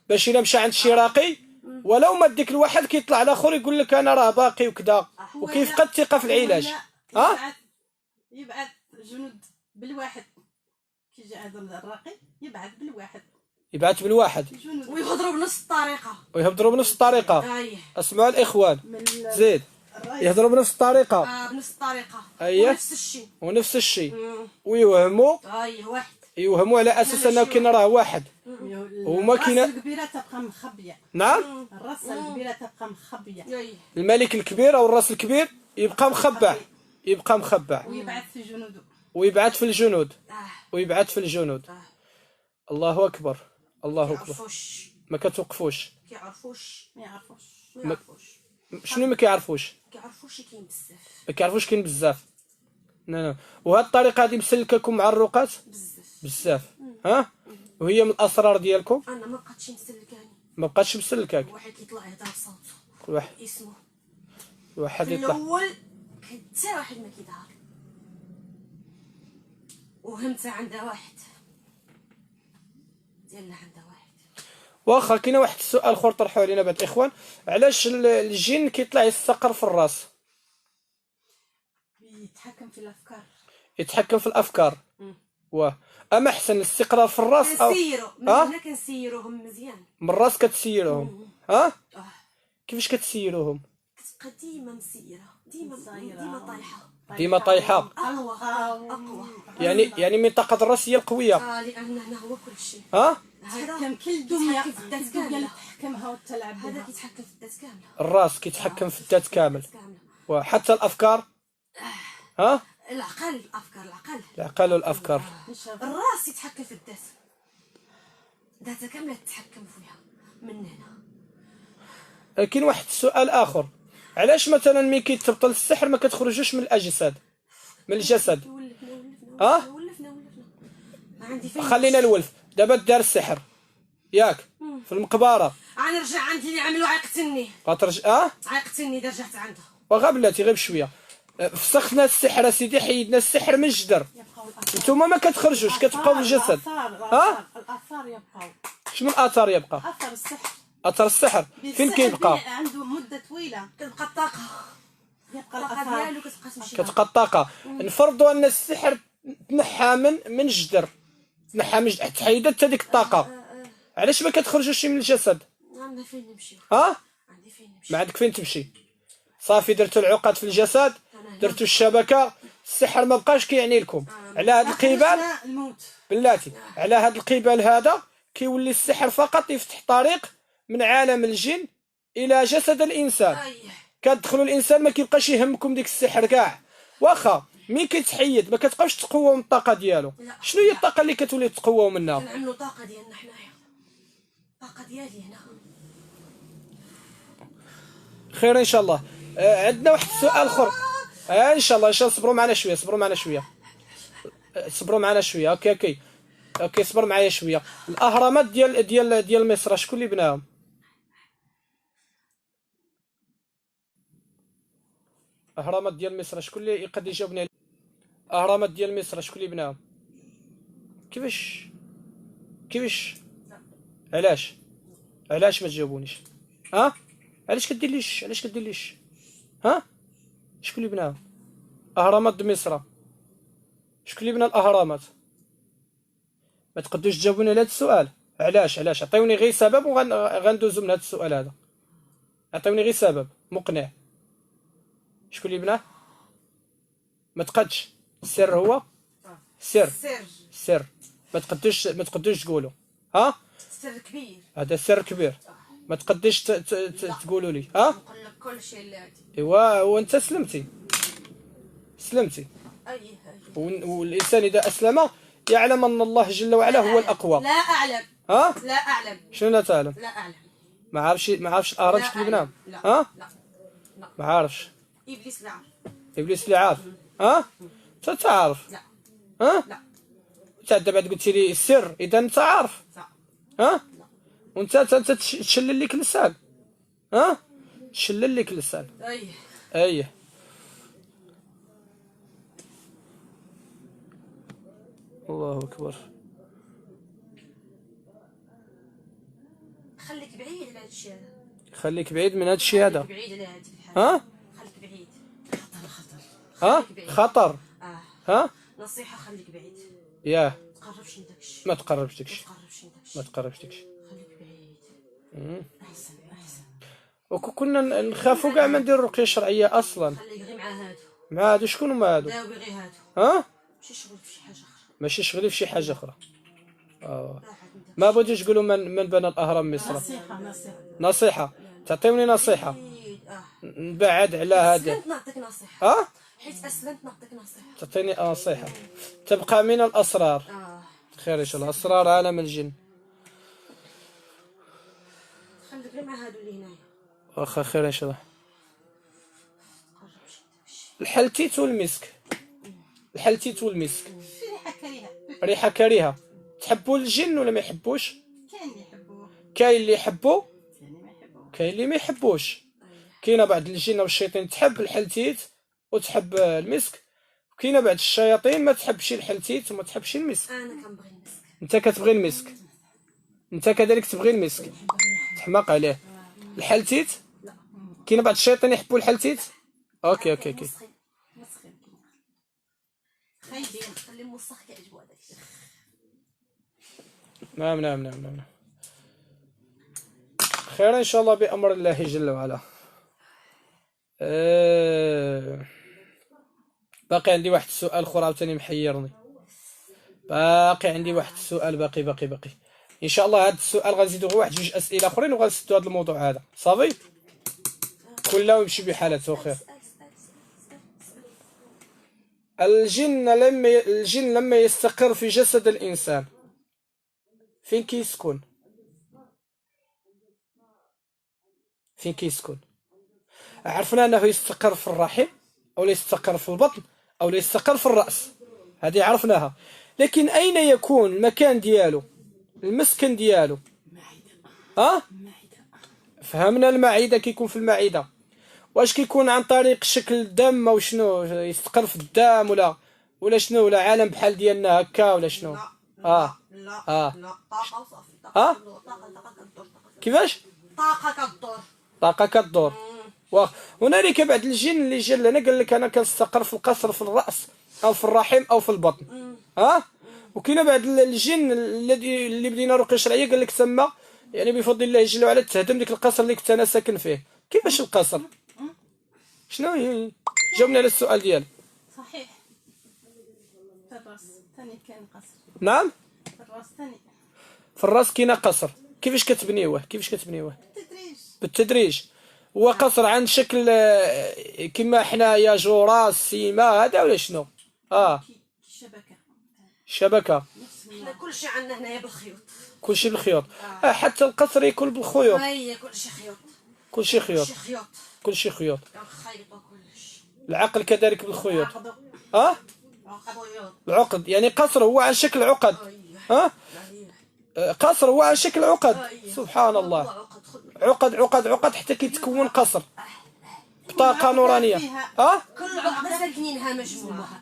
باش الا مشى عند شي راقي ولو ما ديك الواحد كيطلع الاخر يقول لك انا راه باقي وكذا، وكيفقد الثقه في العلاج. يبعث جنود بالواحد. كي جا هذا الراقي يبعث بالواحد ويهضروا بنفس الطريقه. اسمعوا الاخوان، زيد يهضروا بنفس الطريقه. بنفس الطريقه. ونفس الشيء. ويوهموا. يوهموا على اساس انه كاين راه واحد. وما كاين. الراس الكبيره تبقى مخبيه. نعم، الراس الكبيره تبقى مخبيه. الملك الكبير او الراس الكبير يبقى مخبع. ويبعث في الجنود. الله اكبر. ما كتوقفوش. ما يعرفوش. شنو ما كيعرفوش؟ ما كيعرفوش كاين بزاف. نعم. وهاد الطريقه هذه مسلككم مع الرقاة بزاف. وهي من الاسرار ديالكم. انا ما بقاتش مسلكاني. ما بقاتش مسلكاك. واحد كيطلع يهضر بصوته. كل واحد اسمه. واحد يطلع. الاول حتى واحد ما كيظهر. وهمتها عندها واحد. ديالنا عندها واحد. واخا كاين واحد السؤال اخر طرحوه علينا بعض الاخوان، علاش الجن كيطلع يستقر في الراس؟ يتحكم في الافكار. اما احسن الاستقرار في الراس او حنا كنسيروهم مزيان. من الراس كتسيروهم. كيفاش كتسيروهم؟ كتبقى ديما مسيره، ديما طايحه. اقوى. يعني منطقه الراس هي القويه. لان هنا هو كل شيء. تحكم كل الدنيا تحكمها وتلعب بها. هذا كيتحكم في الذات كامله. الراس كيتحكم في الذات كامل. وحتى الافكار. العقل والافكار. الراس يتحكم في الذات. ذاتها كامله تتحكم فيها من هنا. كاين واحد السؤال اخر، علاش مثلا ملي كيتبطل السحر ما كتخرجوش من الاجساد، من الجسد؟ خلينا الولف دابا دار السحر ياك في المقبره. غنرجع عندي اللي عملوا عيقتني. غترجع عيقتني اذا رجعت عنده. وغا بلاتي غير بشويه. فسخنا السحر سيدي، حيدنا السحر من الجدر. نتوما ما كتخرجوش، كتبقاو في الجسد. الاثار يبقاو. شنو الاثار يبقى؟ اثر السحر. اثر السحر فين كيبقى؟ عنده مده طويله كتبقى الطاقه. يبقى الاثار ديالو كتبقى تمشي. كتبقى الطاقه. نفرضوا ان السحر تنحى من الجدر، تنحى من الجدر، تحيدت حتى ديك الطاقه. علاش ما كتخرجوش من الجسد؟ عندنا فين نمشي؟ ها عندي فين نمشي؟ ما عندك فين تمشي. صافي درتو العقد في الجسد، درتو الشبكه، السحر ما بقاش كيعني لكم. على هاد القبال الموت بلاتي، على هاد القبال هذا كيولي السحر فقط يفتح طريق من عالم الجن الى جسد الانسان. كتدخلوا الانسان ما كيبقاش يهمكم ديك السحر كاع، واخا مين كيتحيد ما كتبقاوش تقووا من الطاقه ديالو. شنو هي الطاقه اللي كتولي تقووا منها؟ كنعملوا طاقه ديالنا حنايا، طاقه ديالي هنا. خير ان شاء الله. عندنا واحد السؤال اخر. ان شاء الله صبروا معنا شويه، صبروا معنا شويه، صبروا معنا شويه. اوكي صبر معايا شويه. الاهرامات ديال مصر شكون اللي بناهم؟ اهرامات ديال مصر شكون اللي يقدر يجاوبني؟ اهرامات ديال مصر شكون اللي بناهم؟ كيفاش علاش ما تجاوبونيش؟ ها علاش كديرليش ها شكون اللي بناهم؟ اهرامات د مصر شكون اللي بنى الاهرامات؟ ما تقدوش تجاوبوني على هذا السؤال. علاش عطيوني غير سبب وغندوزو من هذا السؤال هذا. عطيوني غير سبب مقنع. شكون اللي بناه؟ ما تقدش. السر هو سر ما تقدوش تقولوا. ها سر كبير، هذا سر كبير ما تقدش تقولوا لي. ها نقول لك كل شيء اللي عندي. ايوا وانت سلمتي والانسان اذا اسلم يعلم ان الله جل وعلا هو الاقوى. لا اعلم. ها لا اعلم. شنو لا تعلم؟ لا اعلم. ما عارفش الاهرام شكون اللي بناهم؟ ها لا ما عارفش. ابليس لا عارف. ابليس اللي عارف. ها انت تعرف. لا. ها لا انت دابا قلتي لي السر اذا انت عارف. ها وانت تشلل لك اللسان. ها تشلل لك اللسان. ايه الله اكبر. خليك بعيد على هذا الشيء هذا. خليك بعيد من هذا الشيء هذا. بعيد على هذه الحاجه. ها خليك بعيد. خطر. ها نصيحه خليك بعيد. ياه تقربش لداكشي. ما تقربش داكشي. خليك بعيد. احسن. وكنا نخافوا كاع ما نديروا رقيه شرعيه اصلا. خليك غير مع هادو شكون هما هادو؟ داوي غير هادو. ها ماشي شغل في شي حاجه اخرى. ماشي شغلي في شي حاجه اخرى. ما بغيتوش تقولوا من بنى الاهرام مصر؟ نصيحه تعطيوني نصيحه نبعد على هذا. اسلمت نعطيك نصيحه. حيت اسلمت نعطيك نصيحه. تعطيني نصيحه تبقى من الاسرار. خير ان شاء الله. اسرار عالم الجن. خليك غير مع هادو اللي هنايا. واخا خير ان شاء الله. الحلتيت والمسك ريحه كريهه. تحبوا الجن ولا ما يحبوش؟ كاين اللي يحبوا كاين اللي ما يحبوش. كاينه بعض الجن والشياطين تحب الحلتيت وتحب المسك، وكاينه بعض الشياطين ما تحبش الحلتيت وما تحبش المسك. انا كنبغي المسك. انت كتبغي المسك. انت كذلك تبغي المسك. تحماق عليه. الحلتيت لا. كاينه بعض الشياطين يحبوا الحلتيت. اوكي خايبين خلي موسخ كيعجبو هذاك الشيء. نعم خير ان شاء الله بامر الله جل وعلا. باقي عندي واحد السؤال اخر عاوتاني محيرني. باقي عندي واحد السؤال باقي ان شاء الله. هذا السؤال غنزيدو غير واحد جوج اسئله اخرين وغنسدو هذا الموضوع هذا صافي. كل يمشي بحالته خير. الجن لما يستقر في جسد الانسان فين كيسكن؟ عرفنا انه يستقر في الرحم او يستقر في البطن او يستقر في الراس، هذه عرفناها. لكن اين يكون المكان ديالو، المسكن ديالو؟ فهمنا المعده كيكون في المعده. واش كيكون عن طريق شكل الدم او شنو؟ يستقر في الدم ولا شنو؟ ولا عالم بحال ديالنا هكا ولا شنو؟ لا طاقه وصافي. كيفاش؟ طاقه كدور. هنالك بعض الجن اللي جا لنا قال لك انا كنستقر في القصر في الراس او في الرحم او في البطن. وكاين بعض الجن اللي بدينا رقيه شرعيه قال لك تما يعني بفضل الله جل وعلا تهدم ديك القصر اللي كنت انا ساكن فيه. كيفاش القصر؟ شنو هي؟ جاوبني على السؤال ديالك. صحيح. في الراس ثاني كان قصر. نعم في الراس ثاني. في الراس كاين قصر. كيفاش كتبنيوه؟ بالتدريج. بالتدريج. هو قصر عن شكل كما حنايا جوراس سيما هذا ولا شنو؟ شبكه. حنا كلشي عندنا هنايا بالخيوط. كلشي بالخيوط. حتى القصر يكون بالخيوط. هي كلشي خيوط. كلشي خيوط. كلشي خيوط. كنخيطوا كلشي. العقل كذلك بالخيوط. عقد. العقد يعني قصر هو على شكل عقد. قصر هو على شكل عقد. سبحان الله. عقد حتى كيتكون قصر بطاقه نورانيه. كل عقده ساكنينها مجموعه.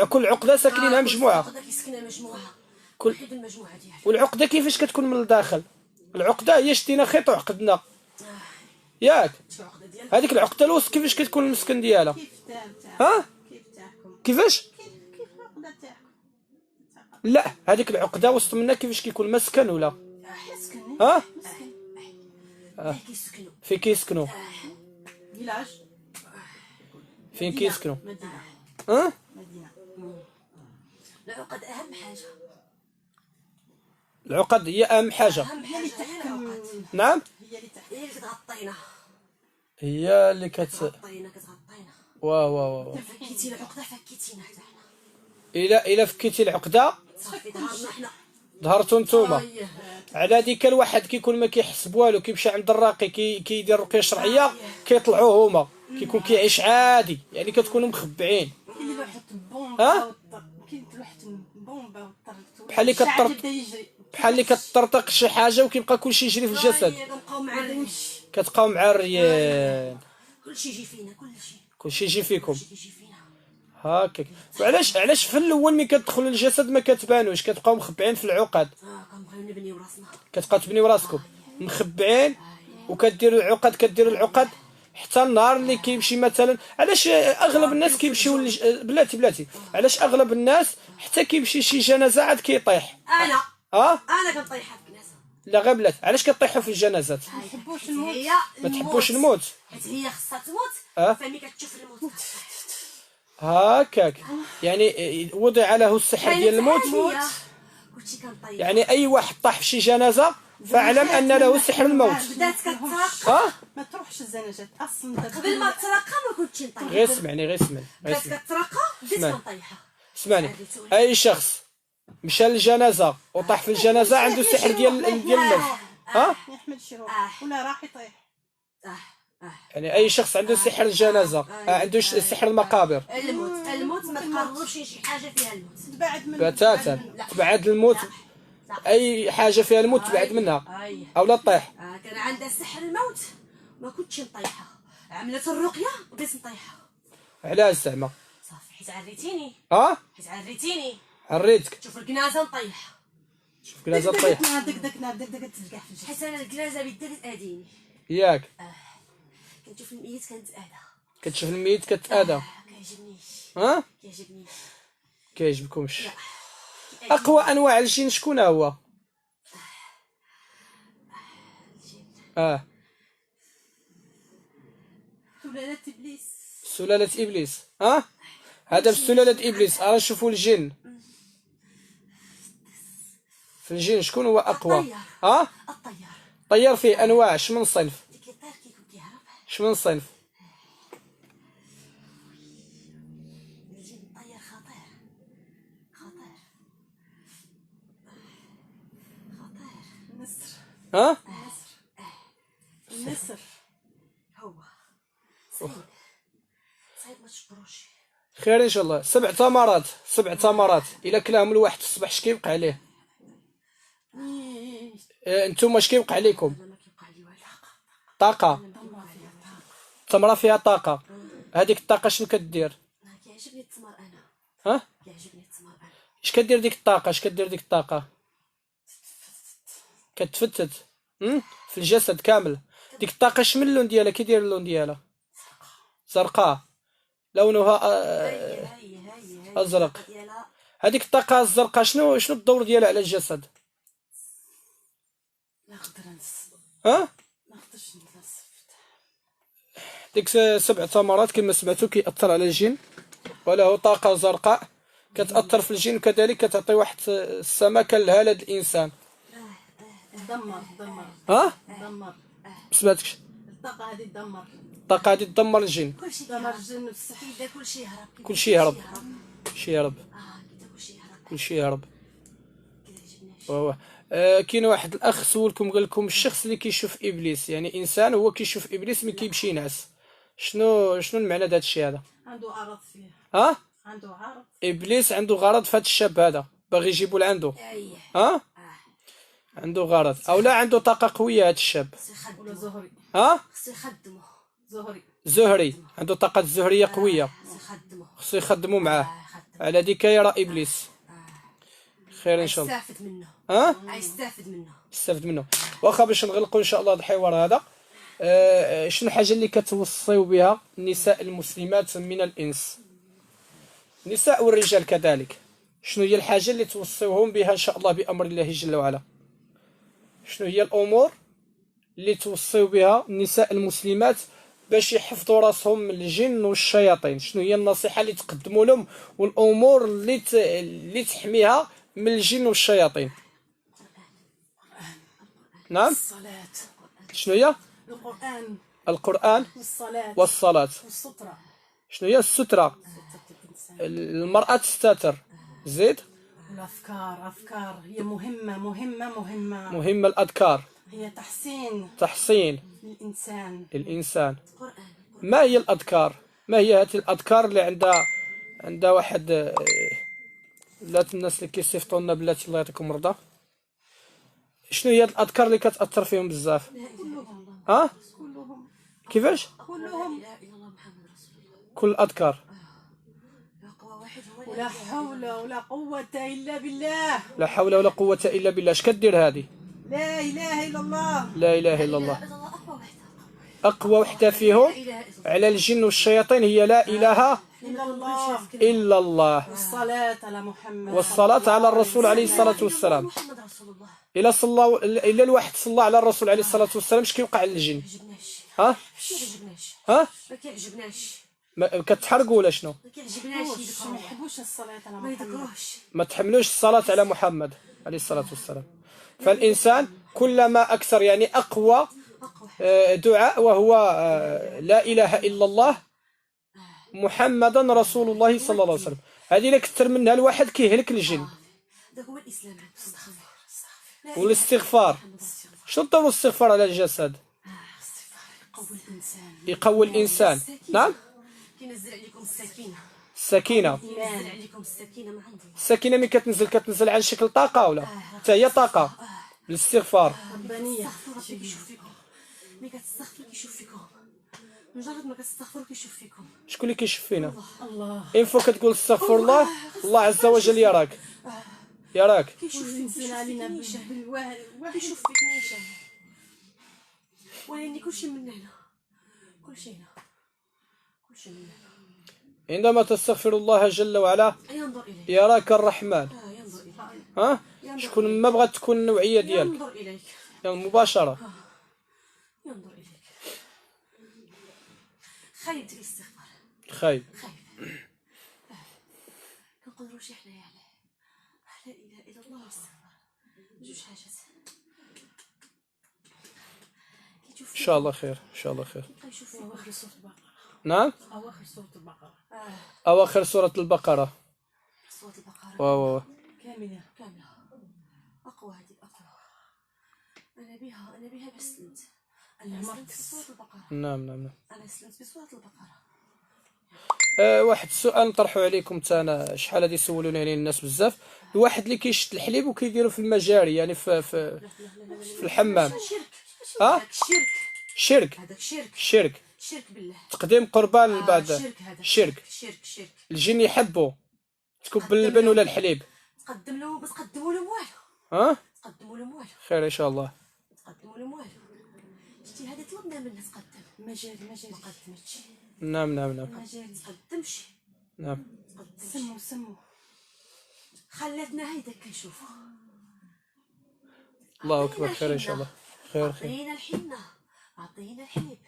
كل عقده ساكنينها مجموعه. عقده كيسكنها مجموعه. كل المجموعه ديالها. والعقده كيفاش كتكون من الداخل؟ العقده هي شتينا خيط وعقدنا ياك. هذيك العقده الوسط كيفاش كتكون المسكن ديالها؟ كيفاش العقده تاعكم؟ لا هذيك العقده وسط منها كيفاش كيكون مسكن ولا فين كيسكنوا؟ فيلاج. فين كيسكنوا؟ مدينه. العقد اهم حاجه. العقد هي اهم حاجه. هي اللي تحكم. نعم هي اللي كتغطينا. هي اللي كتغطينا. واو فكيتي العقده فكيتينا حتى حنا. الا فكيتي العقده صافي ظهرنا حنا. ظهرتوا نتوما. على ديك الواحد كيكون ما كيحسب والو كيمشي عند الراقي كيدير رقيه شرعيه كيطلعوا هما كيكون كيعيش عادي يعني كتكونوا مخبعين. كاين واحد البومبا كاين واحد البومبا بحال اللي كتطرطق شي حاجه وكيبقى كلشي يجري في الجسد. كتبقاو مع الريان. كلشي يجي فينا. كلشي يجي فيكم هكاك. وعلاش في الاول ملي كتدخلوا للجسد ما كتبانوش كتبقاو مخبعين في العقد؟ كنبغيو نبنيو راسنا. كتبقاو تبنيو راسكم مخبعين وكديروا العقد حتى النهار اللي كيمشي مثلا. علاش اغلب الناس كيمشيو بلاتي علاش اغلب الناس حتى كيمشي شي جنازه عاد كيطيح؟ انا كنطيحها في الجنازه. لا غير بلاتي علاش كطيحوا في الجنازات؟ ما نحبوش الموت. ما تحبوش الموت حيت هي خصها تموت. فملي كتشوف الموت هكاك يعني وضع له السحر ديال الموت. كلشي كنطيح. يعني اي واحد طاح في شي جنازه فاعلم ان له سحر الموت. بدات كترق. ما تروحش الزناجات اصلا. قبل ما ترقى ما كنتش نطيح. غير سمعني بدات كترقى بديت كنطيحها. اسمعني اي شخص مشى للجنازه وطاح في الجنازه عنده سحر ديال الموت. يحمل شي روح ولا راح يطيح. يعني اي شخص عنده سحر الجنازه عنده سحر المقابر. الموت ما تقربش شي حاجه فيها الموت. تبعد من بتاتا تبعد الموت. اي حاجه فيها الموت تبعد منها او لا تطيح. كان عندها سحر الموت ما كنتش نطيحها. عملت الرقيه وبديت نطيحها. علاش زعما؟ صافي حيت عريتيني. حيت عريتيني. عريتك. شوف الكنازه نطيح. كنازه طيح. دك تلقح في الجسد. حيت انا الكنازه بدات تاديني. ياك كنشوف الميت كنتأذى. كتشوف الميت كتأذى. كيعجبنيش. كيعجبكمش. اقوى انواع الجن شكون هو؟ سلالة ابليس. سلالة ابليس. هذا بسلالة ابليس. شوفوا الجن. في الجن شكون هو اقوى؟ الطيار. الطيار فيه انواع. شمن صنف؟ كيطير كيكون كيهرب. شمن صنف؟ الجن الطيار خطير. النسر. النسر هو صعيب ما تشبروش. خير ان شاء الله. 7 تمرات الا كلاهم الواحد في الصباح اش كيبقى عليه؟ انتم اش كيبقى عليكم؟ طاقه. التمره فيها طاقه. هذيك الطاقه شنو كدير؟ كيعجبني التمر انا. كيعجبني التمر انا. اش كدير ديك الطاقه؟ كتفتت في الجسد كامل. ديك الطاقه شمن اللون ديالها؟ كي داير اللون ديالها؟ زرقاء. لونها ازرق. هذيك الطاقه الزرقاء شنو الدور ديالها على الجسد؟ لا نقدر نص ها ما نقدرش نصف. ديك 7 ثمرات كما سمعتوا كيأثر على الجن، وله طاقه زرقاء كتأثر في الجن، وكذلك كتعطي واحد السمكه لهذا الانسان. دمر ها دمر سمعتكش؟ الطاقه هذه دمر الطاقه هذه تدمر الجن، كلشي دمر كيهرب. الجن والسحر. كيبدا كلشي يهرب. كلشي يهرب. كلشي يهرب. كيبدا كلشي يهرب. كلشي يهرب. كذا جبناش. واه كاين واحد الاخ سولكم قال لكم الشخص اللي كيشوف ابليس، يعني انسان هو كيشوف ابليس ملي كيمشي ينعس، شنو المعنى ديال هذا الشيء هذا؟ عنده عرض فيه، ها عنده عرض. ابليس عنده غرض في هذا الشاب هذا، باغي يجيبو لعنده. اييه. ها عنده غرض او لا عنده طاقه قويه هذا الشاب. خصو ولا يخدمو. زهري ها خصو يخدمو. زهري زهري عنده طاقه الزهريه قويه، خصو يخدمو. خصو يخدموا معاه. يخدمو. على ذيك يرى ابليس. خير ان شاء الله. يستافد منه. ها يستافد منه. استفد منه. واخا باش نغلقوا ان شاء الله الحوار هذا، شنو الحاجه اللي كتوصيو بها النساء المسلمات من الانس، النساء والرجال كذلك، شنو هي الحاجه اللي توصيوهم بها ان شاء الله بامر الله جل وعلا؟ شنو هي الامور اللي توصيو بها النساء المسلمات باش يحفظوا راسهم من الجن والشياطين؟ شنو هي النصيحه اللي تقدموا لهم والامور اللي تحميها من الجن والشياطين؟ نعم الصلاة، شنو هي؟ القرآن القرآن والصلاة والصلاة. والسترة. شنو هي السترة؟ سترة الإنسان المرأة تستتر. زيد والأفكار هي مهمة. مهمة. الأذكار هي تحسين الإنسان. الإنسان. القرآن. ما هي الأذكار؟ ما هي هذه الأذكار اللي عندها واحد بلات الناس اللي كيصيفطوا لنا بلاتي الله يعطيكم مرضى، شنو هي الأذكار اللي كتأثر فيهم بزاف؟ ها كلهم كيفاش؟ كلهم. لا اله الا الله محمد رسول الله. كل الأذكار. اقوى واحد هو ولا حول ولا قوة إلا بالله. لا حول ولا قوة إلا بالله. اش كدير هذه؟ لا إله إلا الله. لا إله إلا الله. اقوى واحد. أقوى وحدة فيهم على الجن والشياطين هي لا إله إلا الله. إلا الله. والصلاة على محمد. والصلاة على الرسول عليه الصلاة والسلام. محمد رسول الله. إلا الواحد صلى على الرسول عليه الصلاة والسلام اش كيوقع للجن؟ ما يعجبناش. ها ما يعجبناش. ها ما كيعجبناش. كتحرقوا ولا شنو؟ ما كيعجبناش ما يذكروه. يحبوش الصلاة على ما محمد. يذكروش. ما تحملوش الصلاة على محمد عليه الصلاة والسلام. فالإنسان كلما أكثر يعني أقوى دعاء وهو لا إله إلا الله محمدا رسول الله صلى الله عليه وسلم. هذه اللي كثر منها الواحد كيهلك الجن. هذا هو الاسلام. والاستغفار، شنو دور الاستغفار على الجسد؟ قوي الإنسان. يقوي الإنسان. نعم كينزل عليكم السكينه. السكينة. كينزل عليكم السكينه ما عندي. السكينة ملي كتنزل على شكل طاقة ولا حتى هي طاقة. الاستغفار ربانية. ربي كيشوف فيكم. ملي كتستغفر كيشوف فيكم. مجرد ما كتستغفروا كيشوف فيكم. شكون اللي كيشوف فينا؟ الله إنفو كتقول استغفر الله، الله عز وجل يراك. كيشوف فيك. وينزل علينا بالواحد. كيشوف فيك نيشان. ولكن كلشي من هنا. كلشي هنا. كلشي من هنا. عندما تستغفر الله جل وعلا ينظر إليك. يراك الرحمن. ينظر إليك. ها شكون ما بغات تكون النوعية ديالك؟ ينظر إليك. يعني مباشرة. ينظر إليك. خايب ديال الاستغفار. خايب. خايب. كنقدروا شي حنايا عليه. لا إله إلا الله والاستغفار. جوج حاجات. كيشوف إن شاء الله خير إن شاء الله خير. كيبقى يشوف فيك. أواخر سورة البقرة. نعم أواخر سورة البقرة أواخر سورة البقرة. سورة البقرة. واو كاملة. كاملة. أقوى هذه أقوى. أنا بها بسلمت. أنا سلمت بسورة البقرة. نعم أنا سلمت بسورة البقرة. واحد السؤال نطرحه عليكم تا انا شحال هادي سولوني عليه الناس بزاف. الواحد اللي كيشد الحليب وكيديرو في المجاري يعني في الحمام. ها شرك. شرك. هذاك شرك. شرك شرك بالله. تقديم قربان بعد شرك هذا. شرك. شرك. الجن يحبوا تكب اللبن ولا الحليب. تقدموا لهم والو. ها تقدموا لهم والو. خير ان شاء الله. تقدموا لهم والو. شتي هذه طلبنا منها تقدم. مجاري ما قدمتش. نعم مجاري تقدمش. نعم تقدمش. سموا خلتنا هيدا كنشوفو. الله اكبر. خير ان شاء الله. خير. عطينا الحنة، عطينا الحليب.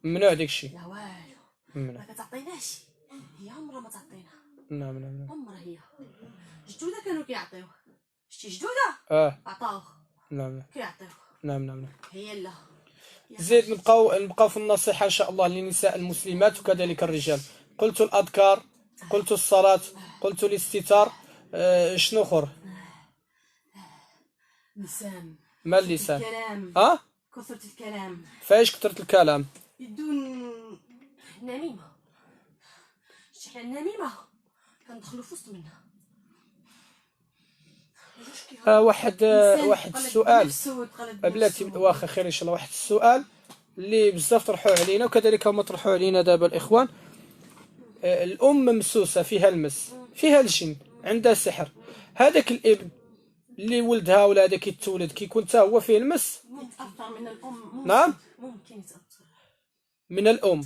ممنوع داك الشيء. لا والو، ممنوع. ما كتعطيناش، هي عمرها ما تعطينا. نعم نعم نعم. عمرها هي جدودة كانوا كيعطيوه. شتي جدودة عطاوه. نعم كيعطيوه. نعم نعم. هي لا. زيد نبقاو في النصيحة إن شاء الله للنساء المسلمات وكذلك الرجال. قلت الأذكار، قلت الصلاة، قلت الاستتار. شنو اخر؟ لسان. ما اللسان؟ الكلام. كثرة الكلام. فايش كثرة الكلام؟ بدون نميمة. شتي حنا النميمة كندخلو في وسط منها. واحد السؤال بلاتي واخا خير ان شاء الله. واحد السؤال اللي بزاف طرحوه علينا وكذلك هما طرحوه علينا دابا الاخوان. الام ممسوسه فيها المس، فيها الجن، عندها سحر. هذاك الابن اللي ولدها ولا هذا كيتولد كيكون حتى هو فيه المس؟ يتأثر من الأم. نعم ممكن يتأثر من الام،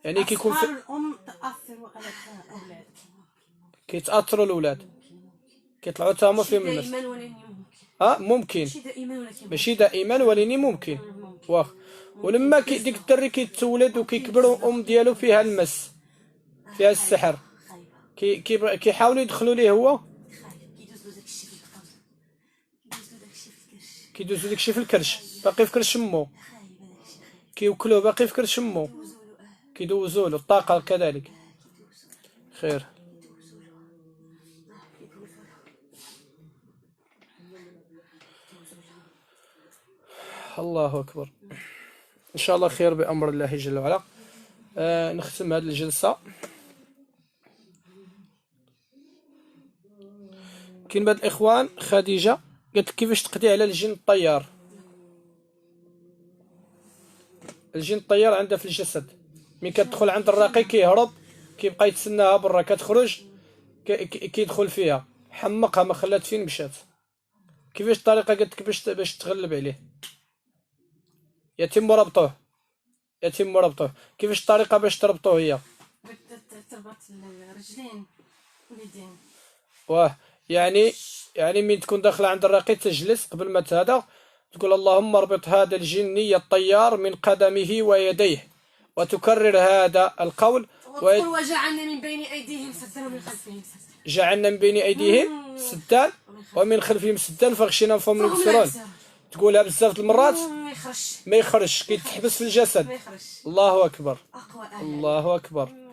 يعني كيكون في الأم تأثر على الأولاد. كيتاثروا الاولاد كيطلعوا حتى هما فيهم المس. دائما ولاني ممكن. ممكن ماشي دائما ولكن ماشي دائما ولكن ممكن. واخ ولما ديك الدري كيتولد وكيكبر والام ديالو فيها المس، فيها السحر، كيحاولوا يدخلوا ليه هو، كيدوزو داكشي في الكرش، باقي في كرش امو، كيوكلوه باقي في كرش امو، كيدوزوا له الطاقه كذلك. خير. الله اكبر. ان شاء الله خير بامر الله جل وعلا. نختم هذه الجلسه. كاين بعض الاخوان خديجه قالت كيفاش تقضي على الجن الطيار. الجن الطيار عندها في الجسد، ملي كتدخل عند الراقي كيهرب، كيبقى يتسناها برا، كتخرج كيدخل فيها، حمقها ما خلات فين مشات. كيفاش الطريقه قالت لك باش تغلب عليه؟ يتم ربطه. كيفاش الطريقه باش تربطوه؟ هي تربط الرجلين واليدين. واه يعني من تكون داخله عند الراقي تجلس قبل ما تهدى تقول اللهم اربط هذا الجني الطيار من قدمه ويديه، وتكرر هذا القول وتقول وجعلنا من بين ايديهم سدا ومن خلفهم سدا. جعلنا من بين ايديهم سدا ومن خلفهم سدا فغشينا فهم يبصرون. تقولها بزاف المرات ما يخرجش، كيتحبس في الجسد. الله اكبر. الله اكبر.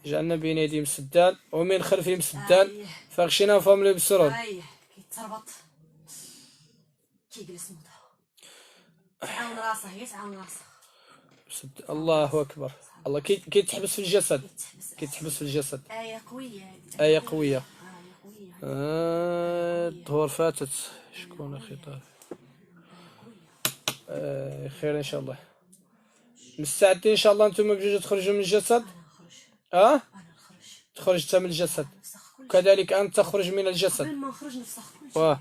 جعلنا بين ايديهم سدا ومن خلفهم سدا فغشينا فهم لا يبصرون. كيتربط كيجلس موضع تعاون راسه، هي تعاون راسه. الله اكبر. الله كيتحبس في الجسد، كيتحبس في الجسد. آية قوية. آية قوية. الظهور فاتت. شكون اخي طارق؟ خير ان شاء الله. مستعدين ان شاء الله انتم بجوج تخرجوا من الجسد؟ تخرج انت من الجسد كذلك انت تخرج من الجسد. قبل ما نخرج نفسخ كلشي.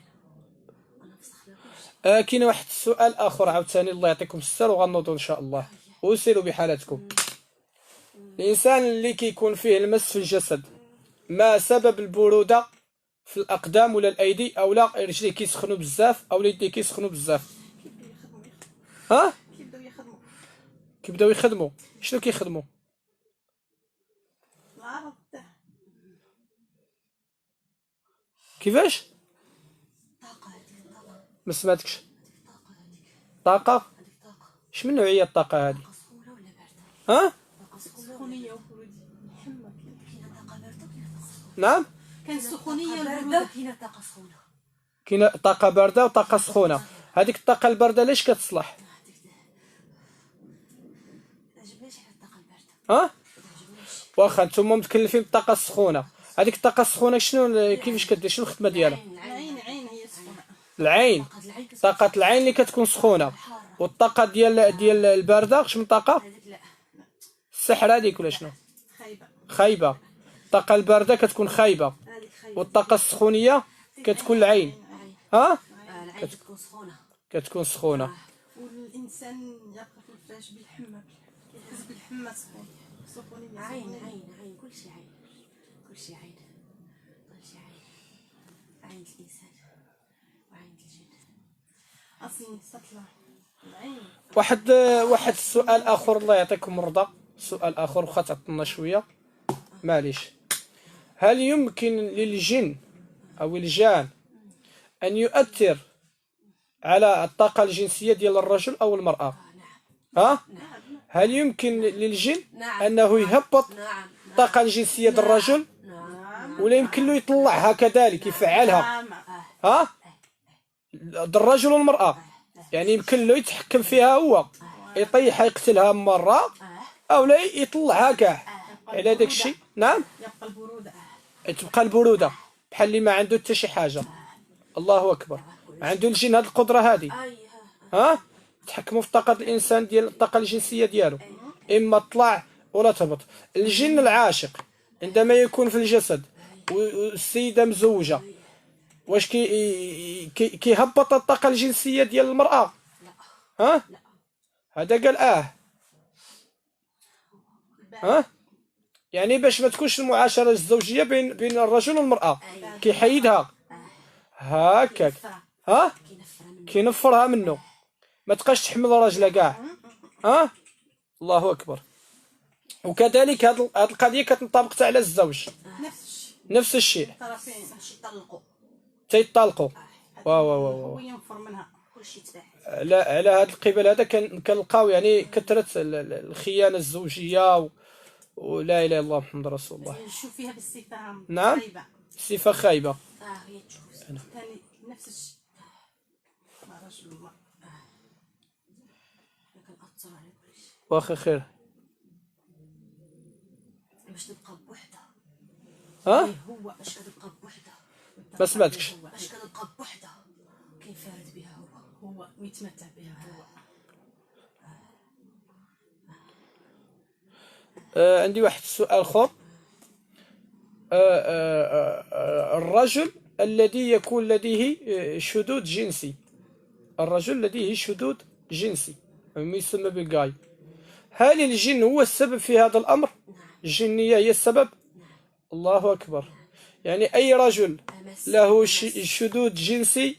كاين واحد السؤال اخر عاوتاني، الله يعطيكم الستر وغنوضوا ان شاء الله وسيروا بحالتكم. الانسان اللي كيكون فيه المس في الجسد، ما سبب البروده في الاقدام ولا الايدي، او لا رجليه كيسخنوا بزاف او يديه كيسخنوا بزاف؟ كيبداو يخدموا. شنو كيخدموا؟ كيفاش؟ ما سمعتكش. طاقة؟ اش من نوعية الطاقة هذه؟ سخونية وبرودية. نعم؟ كاين سخونية وبرودة. كاينه طاقة سخونة. كاين طاقة باردة وطاقة سخونة. هذيك الطاقة الباردة ليش كتصلح؟ واخا نتوما متكلفين بالطاقة السخونة. هذيك الطاقة السخونة شنو كيفاش كدير؟ شنو الخدمة ديالها؟ العين هي سخونة. العين، طاقة العين اللي كتكون سخونة. والطاقة ديال الباردة اش من طاقة؟ السحر هذيك ولا شنو؟ خايبة. الطاقة الباردة كتكون خايبة، والطاقة السخونية كتكون العين. العين كتكون سخونة. كتكون سخونة. والإنسان يبقى في الفراش بالحمى، يحس بالحمى سخون. سخونية. عين كلشي عين. كلشي عين. عين الإنسان وعين الجن اصلا تطلع العين. واحد السؤال اخر، الله يعطيكم الرضا، سؤال اخر واخا تعطلنا شويه معليش. هل يمكن للجن او الجان ان يؤثر على الطاقه الجنسيه ديال الرجل او المراه؟ ها؟ هل يمكن للجن انه يهبط نعم الطاقه الجنسيه ديال الرجل نعم ولا يمكن له يطلعها كذلك يفعلها؟ نعم. ها؟ الرجل والمراه، يعني يمكن له يتحكم فيها هو، يطيحها يقتلها مره او لا يطلعها كاع على داك الشيء. نعم، يبقى البروده. تبقى البروده بحال اللي ما عنده حتى شي حاجه. الله اكبر، عنده الجن هذه القدره هذه. أي ها، تحكموا في طاقه الانسان ديال الطاقه الجنسيه ديالو، اما تطلع ولا تهبط. الجن العاشق عندما يكون في الجسد والسيده مزوجه، واش كيهبط الطاقه الجنسيه ديال المراه؟ ها، هذا قال ها، يعني باش ما تكونش المعاشره الزوجيه بين الرجل والمراه كيحيدها هكاك. ها، كينفرها منه، ما تبقاش تحمل راجلها كاع. ها، الله اكبر. وكذلك هذه القضيه كتنطبق حتى على الزوج، نفس الشيء، طرفين يطلقوا تيطلقوا. واو واو واو. هو ينفر منها. كلشي تباع على هذا القبل هذا كنلقاو يعني كثره الخيانه الزوجيه ولا اله الا الله محمد رسول الله. نشوف فيها بالصفه نعم. خايبه. صفه خايبه. هي تشوف ثاني نفس الشيء مع رجل المرأة. كنأثر على كلشي واخا خير. باش تبقى بوحدها. ها، هو باش كتبقى بوحدها ما سمعتكش. باش كتبقى بوحدها كيفارد بها هو ويتمتع بها هو. عندي واحد السؤال اخر. الرجل الذي يكون لديه شذوذ جنسي، الرجل لديه شذوذ جنسي ما يسمى بالجاي، هل الجن هو السبب في هذا الأمر؟ الجنية هي السبب؟ الله أكبر. يعني أي رجل له شذوذ جنسي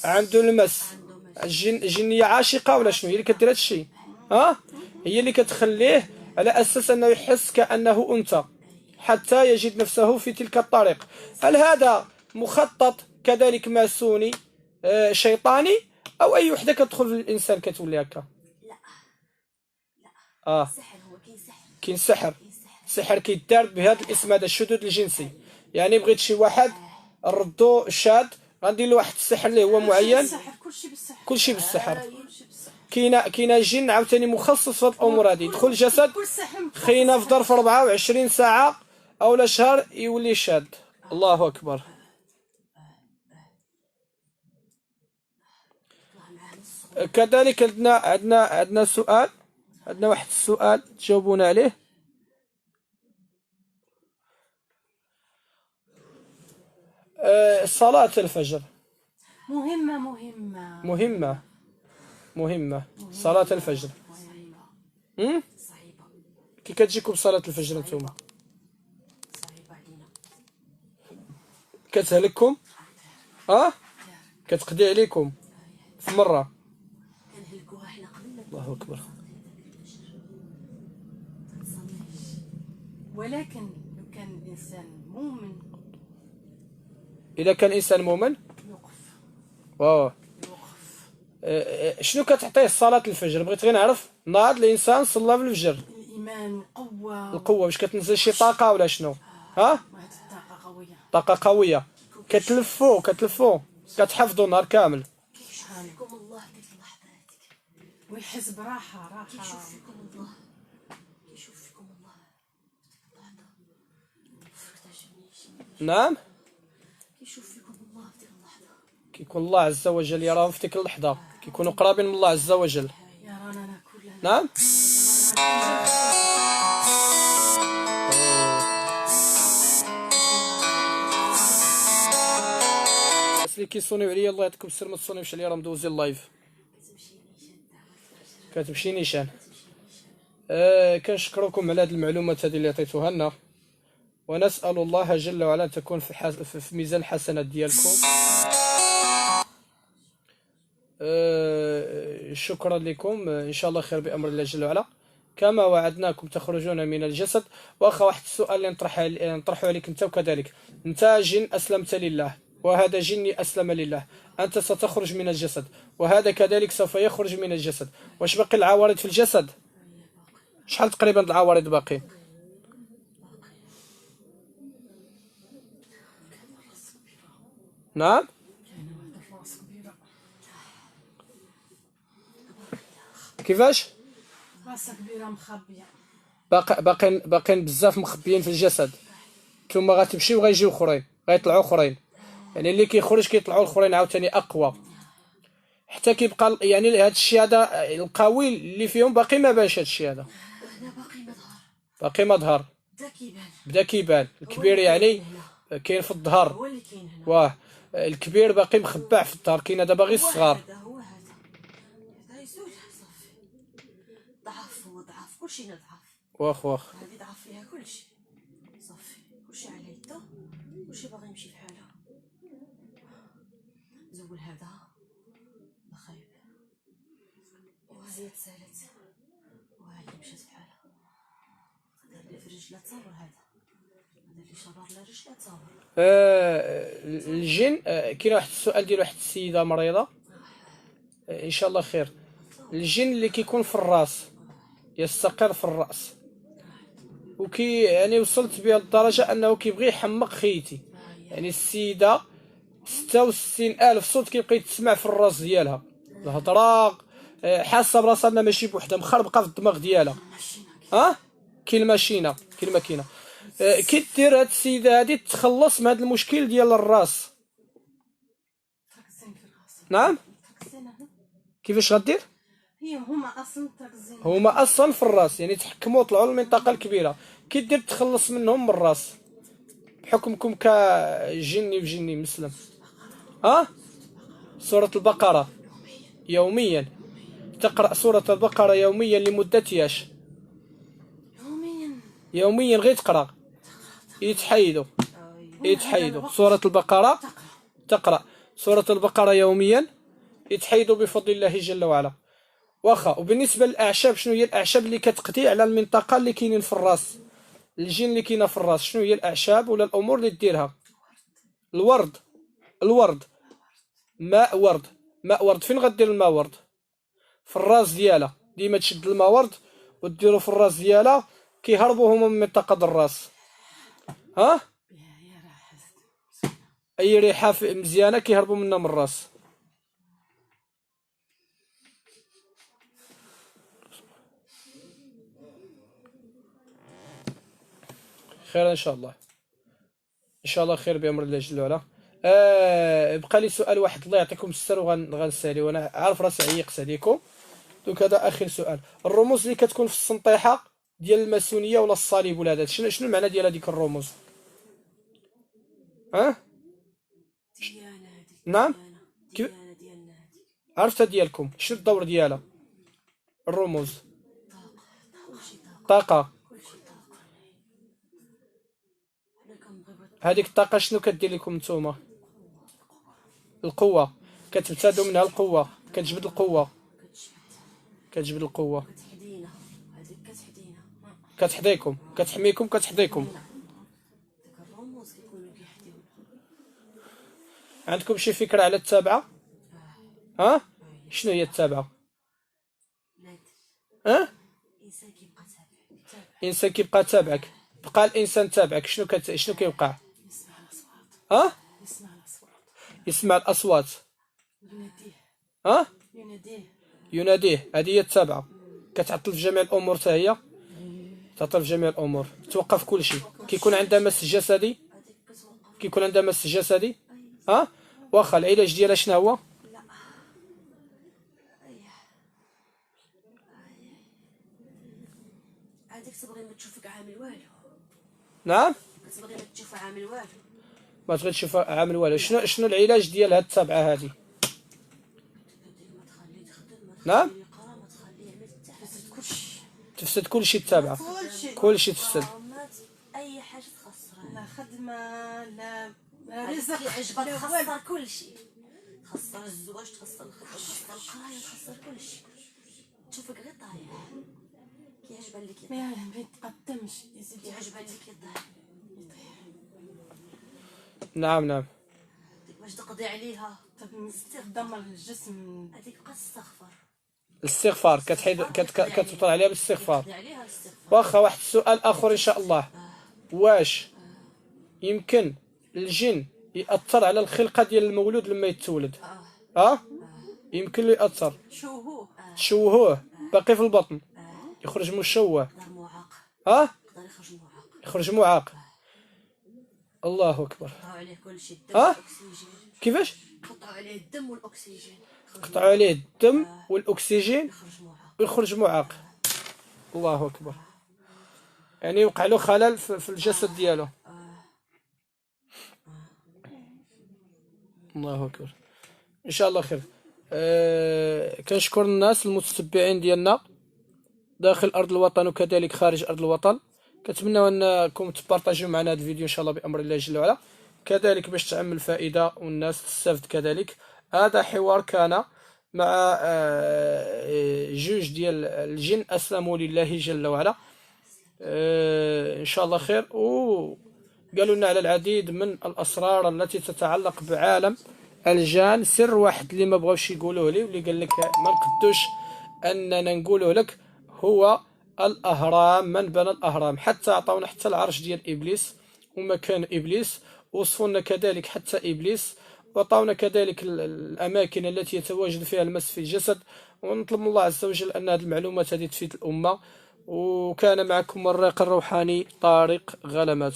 عنده المس، الجنية عاشقة ولا شنو هي اللي كدير هذا الشيء؟ ها، هي اللي كتخليه على أساس أنه يحس كأنه أنثى حتى يجد نفسه في تلك الطريق. هل هذا مخطط كذلك ماسوني شيطاني أو أي وحدة كتدخل في الإنسان كتولي هكا؟ لا السحر هو كاين سحر. السحر كيدار بهذا الاسم هذا الشذوذ الجنسي. يعني بغيت شي واحد ردو شاد غندير له واحد السحر اللي هو معين. كلشي بالسحر. كاينه جن عاوتاني مخصص في هذه الامور هذه، يدخل الجسد خينا في ظرف 24 ساعه او شهر يولي شاد. الله اكبر. كذلك عندنا سؤال، عندنا واحد السؤال تجاوبونا عليه. صلاة الفجر مهمة. صلاة الفجر كي كتجيكم صلاة الفجر نتوما؟ صعيبة علينا. كتهلككم؟ كتقضي عليكم في مرة؟ كنهلكوها حنا قبل. الله أكبر. ولكن لو كان الإنسان مؤمن، إذا كان إنسان مؤمن يوقف. شنو كتعطيه صلاة الفجر؟ بغيت غير نعرف. ناض الإنسان صلى في الفجر، الإيمان القوة واش كتنزل شي طاقة ولا شنو؟ واحد الطاقة قوية. طاقة قوية كتلفو كتحفظوا نهار كامل. كيشوفكم الله ديك اللحظة هذيك ويحس براحة. كيشوفكم الله كيشوفكم الله نعم، كيشوفكم الله في ديك اللحظة. كيكون الله عز وجل يراهم في تلك اللحظة، كيكونوا قرابين من الله عز وجل. يرانا كلنا. نعم. الناس اللي كيصونيو عليا الله يعطيكم السر ما تصونيوش عليا، راه مدوزين اللايف. كتمشي نيشان. كنشكركم على هذه المعلومات هذه اللي عطيتوها لنا. ونسأل الله جل وعلا تكون في ميزان حسنات ديالكم. شكرا لكم، إن شاء الله خير بأمر الله جل وعلا. كما وعدناكم تخرجون من الجسد. واخا واحد السؤال اللي نطرحه عليك انت وكذلك، انت جن اسلمت لله وهذا جني اسلم لله، انت ستخرج من الجسد وهذا كذلك سوف يخرج من الجسد. واش باقي العوارض في الجسد؟ شحال تقريبا العوارض باقي؟ نعم. كيفاش؟ راسها كبيره مخبيه. باقين بزاف مخبيين في الجسد، ثم غتمشي وغيجيو اخرين، غيطلعوا اخرين، يعني اللي كيخرج كيطلعوا الاخرين عاوتاني اقوى، حتى كيبقى يعني هذا الشيء هذا القوي اللي فيهم باقي ما بانش. هذا الشيء هذا باقي ما ظهر، بدا كيبان. الكبير يعني كاين في الظهر، هو اللي كاين هنا. واه الكبير باقي مخبع في الظهر، كاين هذا باغي الصغار. هو هذا يزول صافي. ضعف هو ضعف، كلشي ضعف. واخ هذه ضعف فيها كلشي صافي، كلشي على يده، كلشي باغي يمشي بحاله. زول هذا خايب، وهذه تسالت، وهذه مشات بحالها. هذا اللي في رجلها تصور، هذا اللي شبر لا رجلها تصور. الجن كاين واحد السؤال ديال واحد السيده مريضه، ان شاء الله خير. الجن اللي كيكون في الراس يستقر في الراس، وكي يعني وصلت بها للدرجه انه كيبغي يحمق خيتي، يعني السيده 66,000 صوت كيبقى يتسمع في الراس ديالها، الهضره حاسه براسها انها ماشي بوحدها، مخربقه في الدماغ ديالها. كاين الماشينه، كاين الماكينه. كي دير هاد السيده هادي تخلص من هاد المشكل ديال الراس. نعم. كيفاش غدير؟ هما اصلا في الراس، يعني تحكموا طلعوا للمنطقه الكبيره، كي دير تخلص منهم من الراس بحكمكم كجني وجني مسلم. سورة البقرة يوميا، تقرأ سورة البقرة يوميا لمدة ياش؟ يوميا غير تقرأ، يتحيدوا سورة البقرة، تقرأ سورة البقرة يوميا يتحيدوا بفضل الله جل وعلا. واخا. وبالنسبة للأعشاب، شنو هي الأعشاب اللي كتقضي على المنطقة اللي كاينين في الراس، الجن اللي كاينه في الراس؟ شنو هي الأعشاب ولا الأمور اللي ديرها؟ الورد، ماء ورد. فين غدير الماء ورد؟ في الراس ديالها، ديما تشد الماء ورد وديرو في الراس ديالها، كيهربوا هما من منطقة الراس. اي ريحه مزيانه كيهربوا منها من الراس. خير ان شاء الله، ان شاء الله خير بامر الله جل وعلا. بقى لي سؤال واحد، الله يعطيكم الستر وغنسالي، وانا عارف راسي عيقت عليكم. دونك هذا اخر سؤال. الرموز اللي كتكون في السنطيحه ديال الماسونيه ولا الصليب ولا هذا، شنو المعنى ديال هذيك الرموز؟ نعم. ديالنا هذيك عرفتها ديالكم، شنو الدور ديالها؟ الرموز طاقه. هذيك الطاقه شنو كدير لكم نتوما؟ القوه، كتبتادوا منها القوه، كتجبد القوه، كتجبد القوه، كتحدينا، هذيك كتحدينا، كتحديكم، كتحميكم، كتحديكم. داك الرموز كيكونوا كيحديونا. عندكم شي فكره على التابعه؟ شنو هي التابعه؟ الانسان كيبقى تابع، الانسان كيبقى تابعك، بقى الانسان تابعك، شنو كيوقع؟ يسمع الاصوات، يسمع الاصوات، يناديه، يناديه. هذه هي التابعه، كتعطل في جميع الامور حتى هي، تعطل في جميع الامور، توقف كل شيء. كيكون عندها مس جسدي، واخا. العلاج ديالها شنو هو؟ هذيك تبغي ما تشوفك عامل والو. نعم. كتبغي ما تشوف عامل والو، ما تبغي تشوف عامل والو. شنو العلاج ديال هاد التابعه هذه؟ ما تخليه تخدم، ما نعم. تخليه يقرا، ما تخليه يعمل حتى حاجه. تفسد كل شيء التابعه، كل شيء تفسد. اي حاجه تخسر لا خدمه لا رزق رزق كيعجبك لا تخسر كل شيء، تخسر الزواج، تخسر الخدمة، تخسر القراية، تخسر كل شيء، تشوفك غير طايح. كيعجبها اللي كيطيح، ما يتقدمش يا سيدي. كيعجبها اللي كيطيح. نعم نعم. ديك باش تقضي عليها تدمر الجسم. هذيك بقى تستغفر. الاستغفار كتبطل عليها بالاستغفار. تقضي عليها الاستغفار. واخا واحد السؤال اخر ان شاء الله، واش يمكن الجن ياثر على الخلقه ديال المولود لما يتولد؟ يمكن له ياثر. تشوهوه باقي في البطن يخرج مشوه. يقدر معاق. يقدر يخرج معاق. يخرج معاق. الله اكبر. قطعوا عليه كل شيء، الدم والاكسجين. كيفاش؟ قطعوا عليه الدم والاكسجين. قطعوا عليه الدم والاكسجين يخرج معاق. ويخرج معاق. الله اكبر. يعني وقع له خلل في الجسد ديالو. الله اكبر. ان شاء الله خير. كنشكر الناس المتتبعين ديالنا داخل ارض الوطن وكذلك خارج ارض الوطن. كنتمنى انكم تبارطاجيو معنا هذا الفيديو ان شاء الله بامر الله جل وعلا، كذلك باش تعم الفائده والناس تستافد. كذلك هذا حوار كان مع جوج ديال الجن اسلموا لله جل وعلا. ان شاء الله خير. وقالوا لنا على العديد من الاسرار التي تتعلق بعالم الجان. سر واحد اللي ما بغاوش يقولوه لي واللي قال لك ما نقدوش اننا نقوله لك هو الاهرام. من بنى الاهرام؟ حتى عطاونا حتى العرش ديال ابليس ومكان ابليس، وصفوا لنا كذلك حتى ابليس، وعطاونا كذلك الاماكن التي يتواجد فيها المس في الجسد. ونطلب من الله عز وجل ان هذه المعلومات هذه تفيد الامه. وكان معكم الراقي الروحاني طارق غلمات.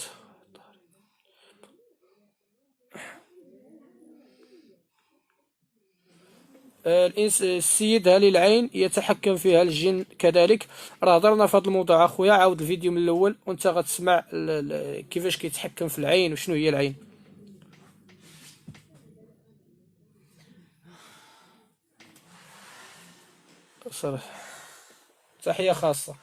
السيد هالي العين يتحكم فيها الجن كذلك. راه هضرنا في هذا الموضوع اخويا، عاود الفيديو من الاول وانت غتسمع كيفاش كيتحكم في العين وشنو هي العين. صراحة تحية خاصة.